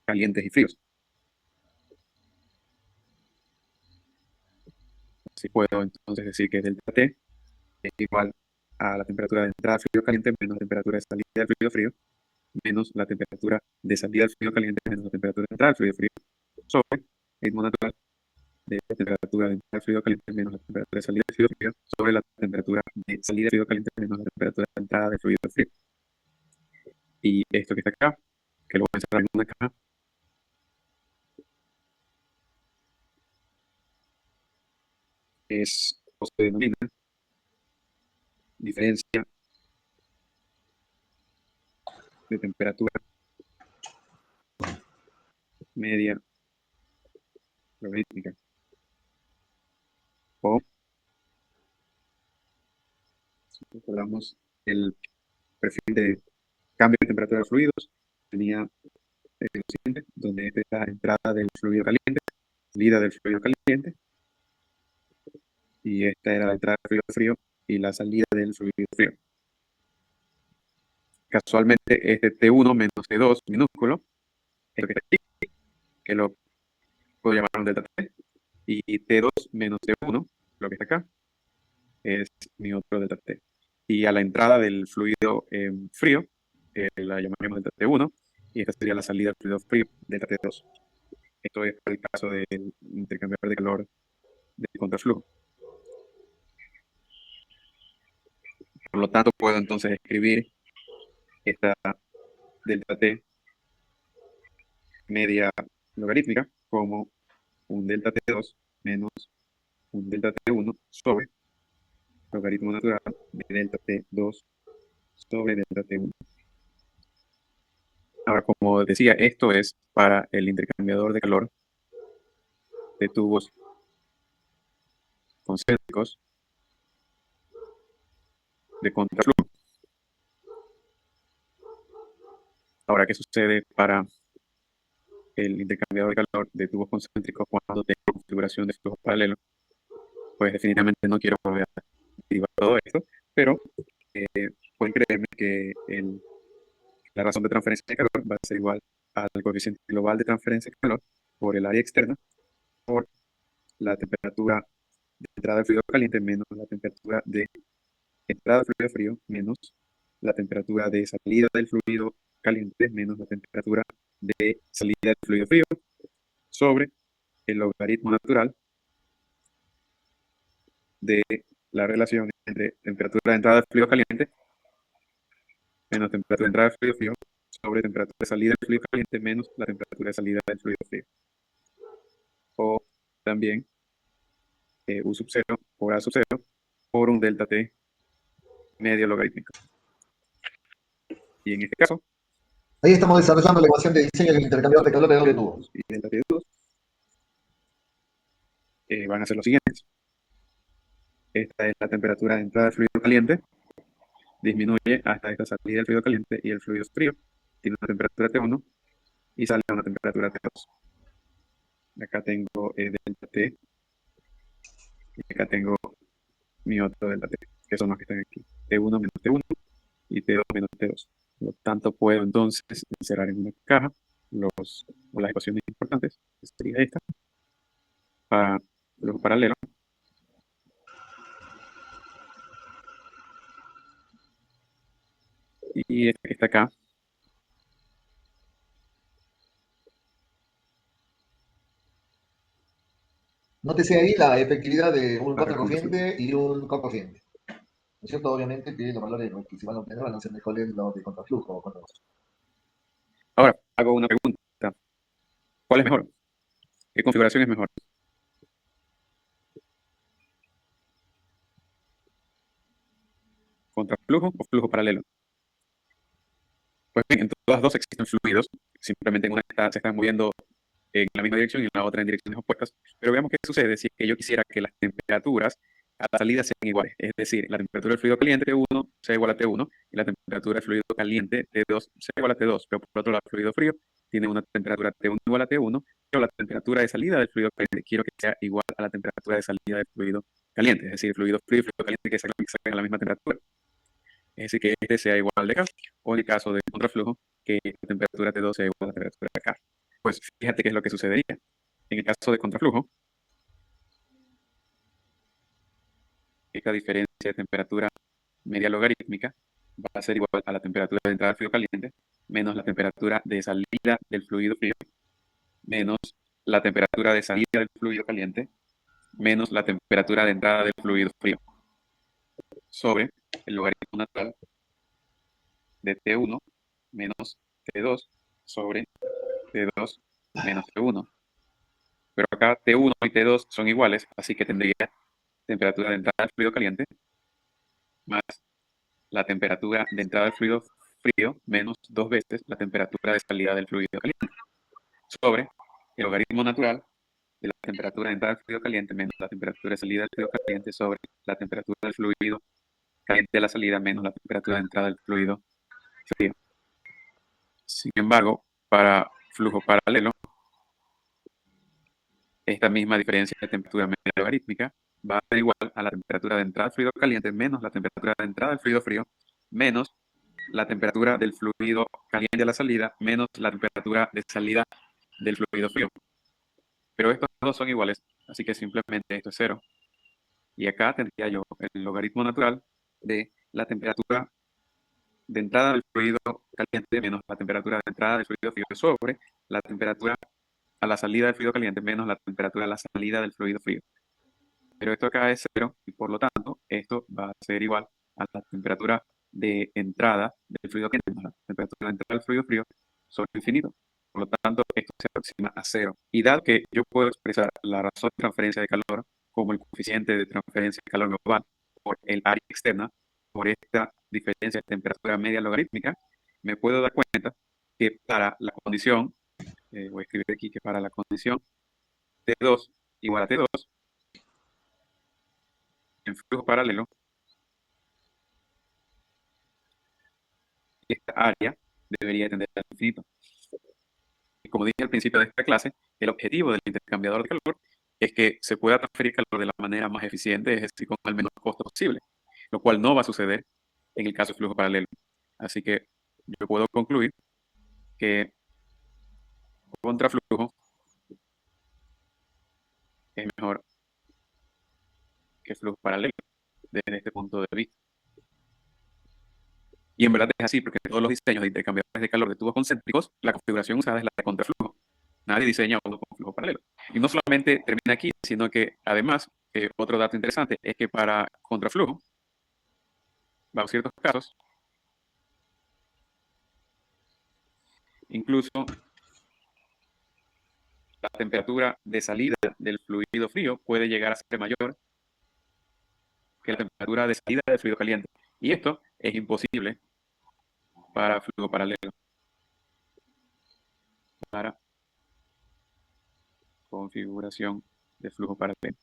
calientes y fríos. Así puedo entonces decir que delta T es igual a la temperatura de entrada del fluido caliente menos la temperatura de salida del fluido frío menos la temperatura de salida del fluido caliente menos la temperatura de entrada del fluido frío sobre el ritmo natural de la temperatura de entrada del fluido caliente menos la temperatura de salida del fluido frío sobre la temperatura de salida del fluido caliente menos la temperatura de entrada del fluido frío. Y esto que está acá, que lo voy a encerrar en una caja, es o se denomina diferencia de temperatura media logarítmica, o si recordamos el perfil de cambio de temperatura de los fluidos, tenía lo siguiente, donde esta es la entrada del fluido caliente, salida del fluido caliente, y esta era la entrada del fluido frío y la salida del fluido frío. Casualmente este T1 menos T2 minúsculo es lo que está aquí, que lo puedo llamar un delta T, y T2 menos T1, lo que está acá, es mi otro delta T. Y a la entrada del fluido frío, la llamaremos delta T1, y esta sería la salida del fluido frío, delta T2. Esto es para el caso del intercambiador de calor de contraflujo. Por lo tanto, puedo entonces escribir esta delta T media logarítmica como un delta T2 menos un delta T1 sobre logaritmo natural de delta T2 sobre delta T1. Ahora, como decía, esto es para el intercambiador de calor de tubos concéntricos de contraflujo. Ahora, ¿qué sucede para el intercambiador de calor de tubos concéntricos cuando tengo configuración de flujo paralelo? Pues definitivamente no quiero volver a derivar todo esto, pero pueden creerme que la razón de transferencia de calor va a ser igual al coeficiente global de transferencia de calor por el área externa por la temperatura de entrada del fluido caliente menos la temperatura de entrada del fluido frío menos la temperatura de salida del fluido caliente menos la temperatura de salida del fluido frío sobre el logaritmo natural de la relación entre temperatura de entrada del fluido caliente menos temperatura de entrada del fluido frío sobre temperatura de salida del fluido caliente menos la temperatura de salida del fluido frío. O también U sub 0 por A sub 0 por un delta T medio logarítmico. Y en este caso, Ahí estamos desarrollando la ecuación de diseño del intercambiador de calor de doble tubo. y delta T2 van a ser los siguientes. Esta es la temperatura de entrada del fluido caliente, disminuye hasta esta salida del fluido caliente y el fluido frío tiene una temperatura T1 y sale a una temperatura T2. Acá tengo delta T y acá tengo mi otro delta T, que son los que están aquí, T1 menos T1 y T2 menos T2. Por lo tanto, puedo entonces encerrar en una caja las ecuaciones importantes, que sería esta, para flujo paralelo. Y esta que está acá, Nótese ahí la efectividad de un Para contracorriente y un cocorriente. ¿No es cierto? Obviamente que los valores que se van a obtener van a ser mejores los de contraflujo o ahora hago una pregunta. ¿Cuál es mejor? ¿Qué configuración es mejor? ¿Contraflujo o flujo paralelo? Pues bien, en todas dos existen fluidos, simplemente en una se están moviendo en la misma dirección y en la otra en direcciones opuestas. Pero veamos qué sucede si es que yo quisiera que las temperaturas a la salida sean iguales. Es decir, la temperatura del fluido caliente T1 sea igual a T1 y la temperatura del fluido caliente T2 sea igual a T2. Pero por otro lado, el fluido frío tiene una temperatura T1 igual a T1, pero la temperatura de salida del fluido caliente quiero que sea igual a la temperatura de salida del fluido caliente. Es decir, el fluido frío y el fluido caliente que salgan a la misma temperatura. Es decir, que este sea igual de acá, o en el caso del contraflujo, que la temperatura T2 sea igual a la temperatura de acá. Pues fíjate qué es lo que sucedería. En el caso de contraflujo, esta diferencia de temperatura media logarítmica va a ser igual a la temperatura de entrada del fluido caliente menos la temperatura de salida del fluido frío menos la temperatura de salida del fluido caliente menos la temperatura de entrada del fluido frío sobre el logaritmo natural de T1 menos T2 sobre T2 menos T1. Pero acá T1 y T2 son iguales, así que tendría temperatura de entrada del fluido caliente más la temperatura de entrada del fluido frío menos 2 veces la temperatura de salida del fluido caliente sobre el logaritmo natural de la temperatura de entrada del fluido caliente menos la temperatura de salida del fluido caliente sobre la temperatura del fluido caliente de la salida menos la temperatura de entrada del fluido frío. Sin embargo, para flujo paralelo, esta misma diferencia de temperatura media logarítmica va a ser igual a la temperatura de entrada del fluido caliente menos la temperatura de entrada del fluido frío menos la temperatura del fluido caliente a la salida menos la temperatura de salida del fluido frío. Pero estos dos son iguales, así que simplemente esto es 0. Y acá tendría yo el logaritmo natural de la temperatura de entrada del fluido caliente menos la temperatura de entrada del fluido frío sobre la temperatura a la salida del fluido caliente menos la temperatura a la salida del fluido frío. Pero esto acá es 0 y por lo tanto esto va a ser igual a la temperatura de entrada del fluido caliente menos la temperatura de entrada del fluido frío sobre infinito. Por lo tanto, esto se aproxima a 0. Y dado que yo puedo expresar la razón de transferencia de calor como el coeficiente de transferencia de calor global por el área externa, por esta diferencia de temperatura media logarítmica, me puedo dar cuenta que para la condición, voy a escribir aquí que para la condición T2 igual a T2, en flujo paralelo, esta área debería tender al infinito. Y como dije al principio de esta clase, el objetivo del intercambiador de calor es que se pueda transferir calor de la manera más eficiente, es decir, con el menor costo posible, lo cual no va a suceder en el caso de flujo paralelo. Así que yo puedo concluir que contraflujo es mejor que flujo paralelo desde este punto de vista. Y en verdad es así, porque en todos los diseños de intercambiadores de calor de tubos concéntricos, la configuración usada es la de contraflujo. Nadie diseña uno con flujo paralelo. Y no solamente termina aquí, sino que además, otro dato interesante es que para contraflujo, bajo ciertos casos, incluso la temperatura de salida del fluido frío puede llegar a ser mayor que la temperatura de salida del fluido caliente. Y esto es imposible para flujo paralelo. Para configuración de flujo paralelo.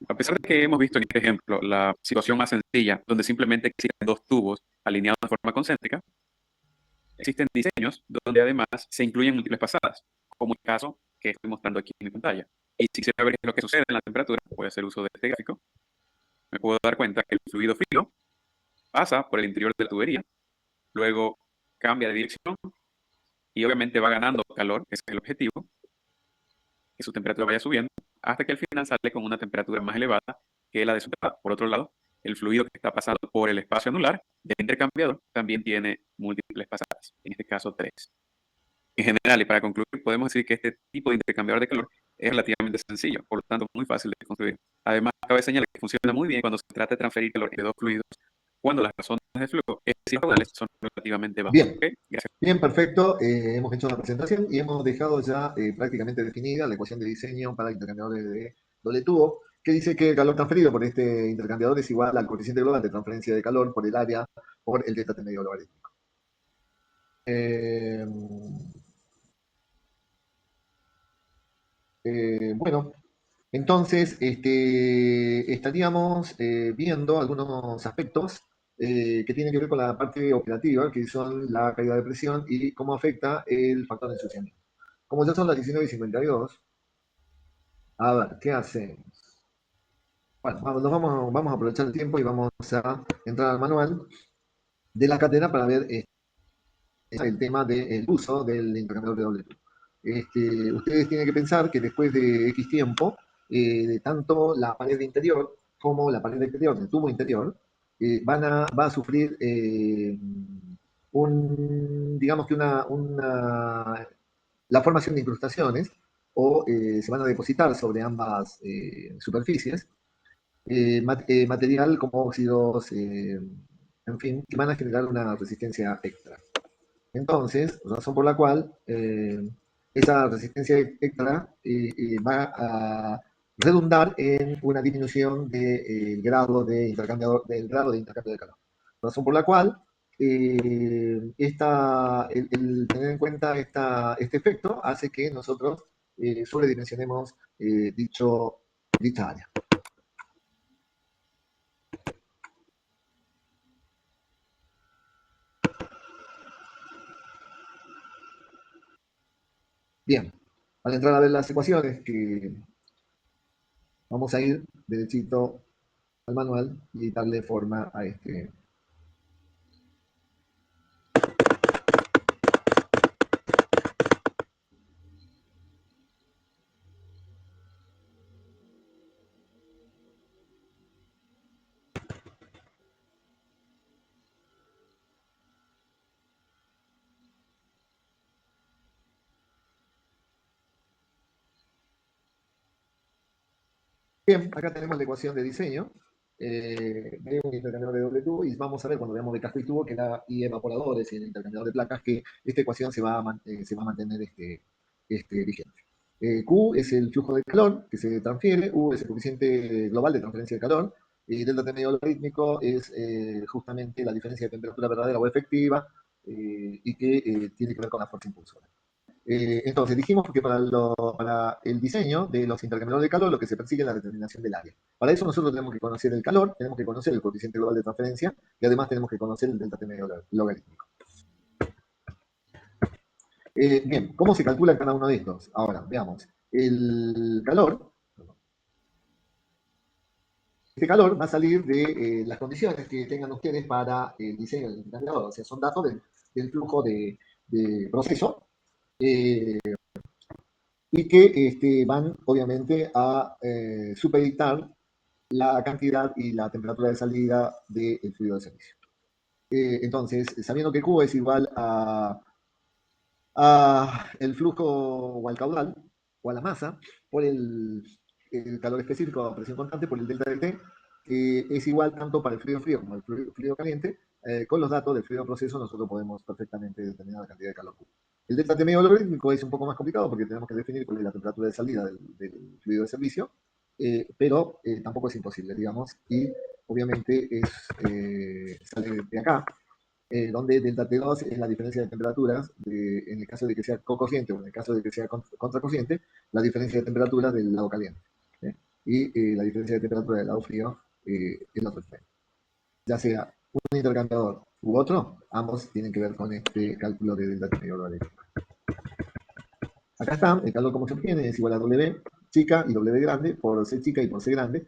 A pesar de que hemos visto en este ejemplo la situación más sencilla, donde simplemente existen dos tubos alineados de forma concéntrica, existen diseños donde además se incluyen múltiples pasadas, como el caso que estoy mostrando aquí en mi pantalla. Y si quisiera ver lo que sucede en la temperatura, voy a hacer uso de este gráfico. Me puedo dar cuenta que el fluido frío pasa por el interior de la tubería, luego cambia de dirección y obviamente va ganando calor, ese es el objetivo, que su temperatura vaya subiendo, hasta que al final sale con una temperatura más elevada que la de su entrada. Por otro lado, el fluido que está pasando por el espacio anular del intercambiador también tiene múltiples pasadas, en este caso 3. En general, y para concluir, podemos decir que este tipo de intercambiador de calor es relativamente sencillo, por lo tanto muy fácil de construir. Además, cabe señalar que funciona muy bien cuando se trata de transferir calor entre dos fluidos cuando las razones de flujo caudales son relativamente bajas. Bien. ¿Ok? Gracias. Bien, perfecto. Hemos hecho una presentación y hemos dejado ya prácticamente definida la ecuación de diseño para intercambiadores de doble tubo, que dice que el calor transferido por este intercambiador es igual al coeficiente global de transferencia de calor por el área por el delta T medio logarítmico. Bueno, entonces estaríamos viendo algunos aspectos que tienen que ver con la parte operativa, que son la caída de presión y cómo afecta el factor de ensuciamiento. Como ya son las 19:52, a ver, ¿qué hacemos? Bueno, vamos a aprovechar el tiempo y vamos a entrar al manual de la cátedra para ver el tema del uso del intercambiador de doble tubo. Ustedes tienen que pensar que después de X tiempo, tanto la pared interior como la pared exterior del tubo interior va a sufrir digamos que la formación de incrustaciones o se van a depositar sobre ambas superficies material como óxidos, en fin, que van a generar una resistencia extra. Entonces, razón por la cual esa resistencia extra va a redundar en una disminución del grado de intercambio de calor. Razón por la cual el tener en cuenta este efecto hace que nosotros sobredimensionemos dicha área. Bien, al entrar a ver las ecuaciones, que vamos a ir derechito al manual y darle forma a este. Bien, acá tenemos la ecuación de diseño de un intercambiador de doble tubo y vamos a ver cuando veamos de casco y tubo y evaporadores y el intercambiador de placas que esta ecuación se va a mantener vigente. Q es el flujo de calor que se transfiere, U es el coeficiente global de transferencia de calor y delta T medio logarítmico es justamente la diferencia de temperatura verdadera o efectiva y que tiene que ver con la fuerza impulsora. Entonces, dijimos que para el diseño de los intercambiadores de calor lo que se persigue es la determinación del área. Para eso nosotros tenemos que conocer el calor, tenemos que conocer el coeficiente global de transferencia y además tenemos que conocer el delta T medio logarítmico. Bien, ¿cómo se calcula cada uno de estos? Ahora, veamos. El calor, este calor va a salir de las condiciones que tengan ustedes para el diseño del intercambiador, o sea, son datos del flujo de proceso. Y que van obviamente a supeditar la cantidad y la temperatura de salida del fluido de servicio. Entonces, sabiendo que Q es igual a el flujo o al caudal o a la masa por el calor específico a presión constante por el delta de T, que es igual tanto para el fluido frío como el fluido caliente, con los datos del fluido proceso nosotros podemos perfectamente determinar la cantidad de calor Q. El delta T medio logarítmico es un poco más complicado porque tenemos que definir cuál es la temperatura de salida del fluido de servicio, pero tampoco es imposible, digamos, y obviamente sale de acá, donde delta T2 es la diferencia de temperaturas, en el caso de que sea cocociente o en el caso de que sea contracociente, la diferencia de temperaturas del lado caliente. Y la diferencia de temperatura del lado frío el otro extremo. Ya sea un intercambiador u otro, ambos tienen que ver con este cálculo de delta T medio logarítmico. Acá está, el calor como se obtiene es igual a W chica y W grande por C chica y por C grande,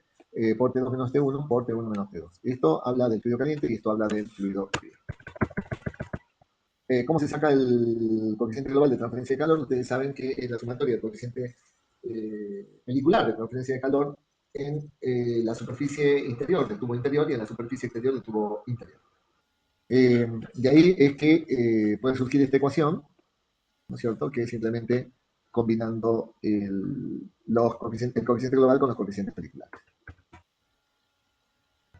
por T2 menos T1 por T1 menos T2. Esto habla del fluido caliente y esto habla del fluido frío. ¿Cómo se saca el coeficiente global de transferencia de calor? Ustedes saben que es la sumatoria del coeficiente pelicular de transferencia de calor en la superficie interior del tubo interior y en la superficie exterior del tubo interior. De ahí es que puede surgir esta ecuación, ¿no es cierto? Que es simplemente combinando el coeficiente global con los coeficientes peliculares.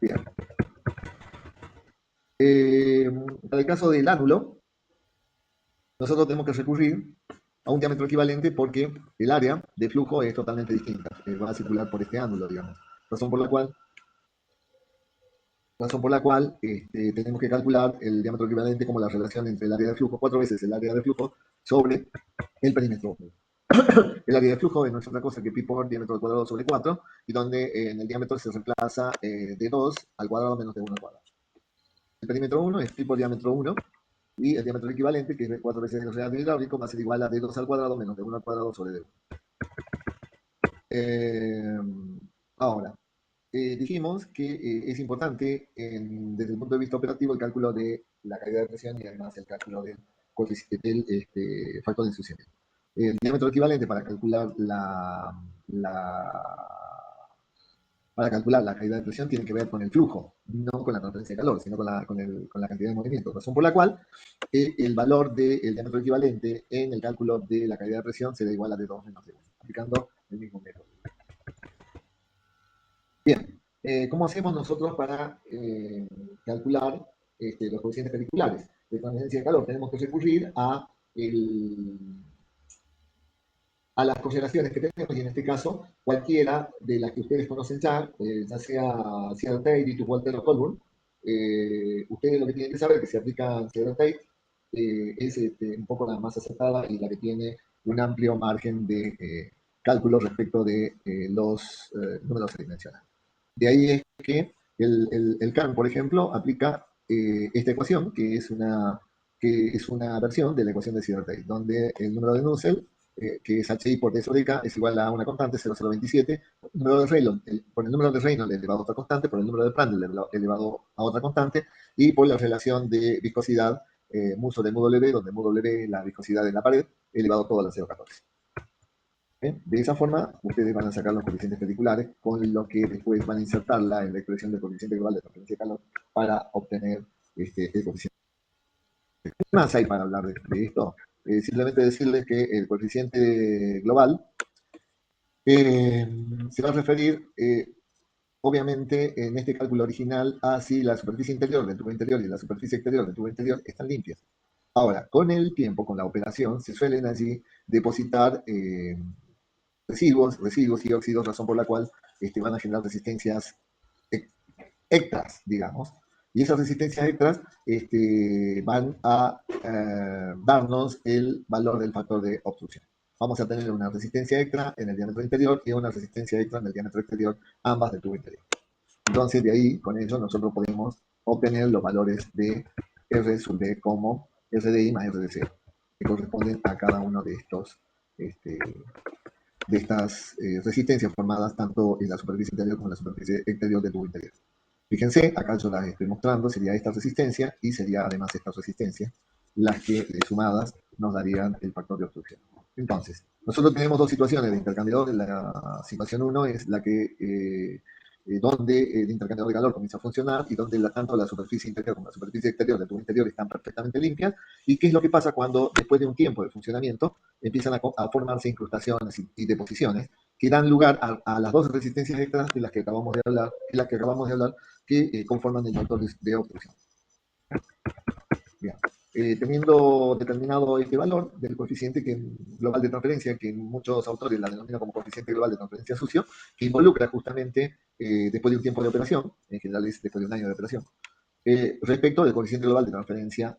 Bien. Para el caso del ánulo, nosotros tenemos que recurrir a un diámetro equivalente porque el área de flujo es totalmente distinta. Va a circular por este ángulo, digamos. Razón por la cual tenemos que calcular el diámetro equivalente como la relación entre el área de flujo, 4 veces el área de flujo, sobre el perímetro. El área de flujo no es otra cosa que pi por diámetro al cuadrado sobre 4, y donde en el diámetro se reemplaza de 2 al cuadrado menos de 1 al cuadrado. El perímetro 1 es pi por diámetro 1, y el diámetro equivalente, que es 4 veces el radio hidráulico, va a ser igual a d2 al cuadrado menos de 1 al cuadrado sobre d1. Ahora, dijimos que es importante desde el punto de vista operativo el cálculo de la caída de presión y además el cálculo del factor de ensuciamiento. El diámetro equivalente para calcular para calcular la caída de presión tiene que ver con el flujo, no con la transferencia de calor, sino con la cantidad de movimiento. Razón por la cual el valor del diámetro equivalente en el cálculo de la caída de presión será igual a D2 menos D1, aplicando el mismo método. Bien, ¿cómo hacemos nosotros para calcular los coeficientes periculares de transferencia de calor? Tenemos que recurrir a las consideraciones que tenemos, y en este caso, cualquiera de las que ustedes conocen ya sea Cedar Tate, Dietrich, Walter o Colburn, ustedes lo que tienen que saber es que si aplican Cedar Tate, es un poco la más acertada y la que tiene un amplio margen de cálculo respecto de los números tridimensionales. De ahí es que el CAN, por ejemplo, aplica esta ecuación, que es una versión de la ecuación de Cedar Tate, donde el número de Nusselt, que es HI por D sobre K, es igual a una constante, 0,027, número de Reynolds, por el número de Reynolds elevado a otra constante, por el número de Prandtl elevado a otra constante, y por la relación de viscosidad mu sobre mu W, donde mu W es la viscosidad de la pared, elevado todo a la 0,14. De esa forma, ustedes van a sacar los coeficientes periculares, con lo que después van a insertarla en la expresión del coeficiente global de transferencia de calor para obtener el coeficiente. ¿Qué más hay para hablar de esto? Simplemente decirles que el coeficiente global se va a referir, obviamente, en este cálculo original, a si la superficie interior del tubo interior y la superficie exterior del tubo interior están limpias. Ahora, con el tiempo, con la operación, se suelen allí depositar residuos y óxidos, razón por la cual van a generar resistencias extras, digamos. Y esas resistencias extras van a darnos el valor del factor de obstrucción. Vamos a tener una resistencia extra en el diámetro interior y una resistencia extra en el diámetro exterior, ambas del tubo interior. Entonces, de ahí, con ello, nosotros podemos obtener los valores de R sub D como RDI más RDC, que corresponden a cada uno de estos de estas resistencias formadas tanto en la superficie interior como en la superficie exterior del tubo interior. Fíjense, acá yo las estoy mostrando, sería esta resistencia y sería además esta resistencia, las que sumadas nos darían el factor de obstrucción. Entonces, nosotros tenemos dos situaciones de intercambiador. La situación 1 es la que donde el intercambiador de calor comienza a funcionar y donde tanto la superficie interior como la superficie exterior del tubo interior están perfectamente limpias. ¿Y qué es lo que pasa cuando después de un tiempo de funcionamiento empiezan a formarse incrustaciones y deposiciones que dan lugar a las dos resistencias extras de las que acabamos de hablar, que conforman el factor de obstrucción? Bien. Teniendo determinado este valor del coeficiente global de transferencia, que muchos autores la denominan como coeficiente global de transferencia sucio, que involucra justamente después de un tiempo de operación, en general es después de un año de operación, respecto del coeficiente global de transferencia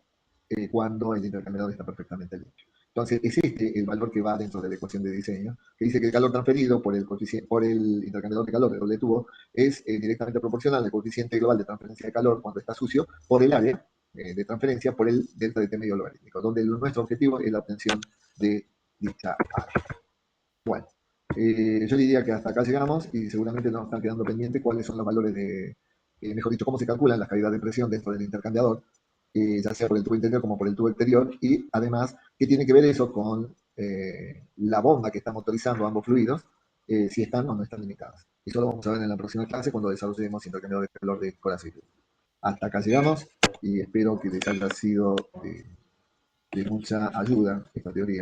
cuando el intercambiador está perfectamente limpio. Entonces, es el valor que va dentro de la ecuación de diseño, que dice que el calor transferido por el intercambiador de calor, el doble tubo, es directamente proporcional al coeficiente global de transferencia de calor cuando está sucio por el área de transferencia por el delta de T medio logarítmico, donde nuestro objetivo es la obtención de dicha área. Bueno, yo diría que hasta acá llegamos y seguramente nos están quedando pendientes cuáles son los valores mejor dicho, cómo se calculan las caídas de presión dentro del intercambiador, ya sea por el tubo interior como por el tubo exterior, y además, ¿qué tiene que ver eso con la bomba que está motorizando ambos fluidos, si están o no están limitadas? Eso lo vamos a ver en la próxima clase cuando desarrollemos intercambiador de calor de corazón. Hasta acá llegamos y espero que les haya sido de mucha ayuda esta teoría.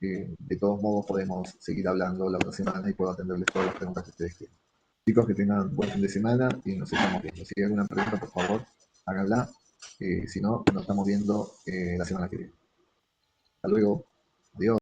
De todos modos podemos seguir hablando la otra semana y puedo atenderles todas las preguntas que ustedes quieran. Chicos, que tengan buen fin de semana y nos estamos viendo. Si hay alguna pregunta, por favor, háganla. Si no, nos estamos viendo la semana que viene. Hasta luego. Adiós.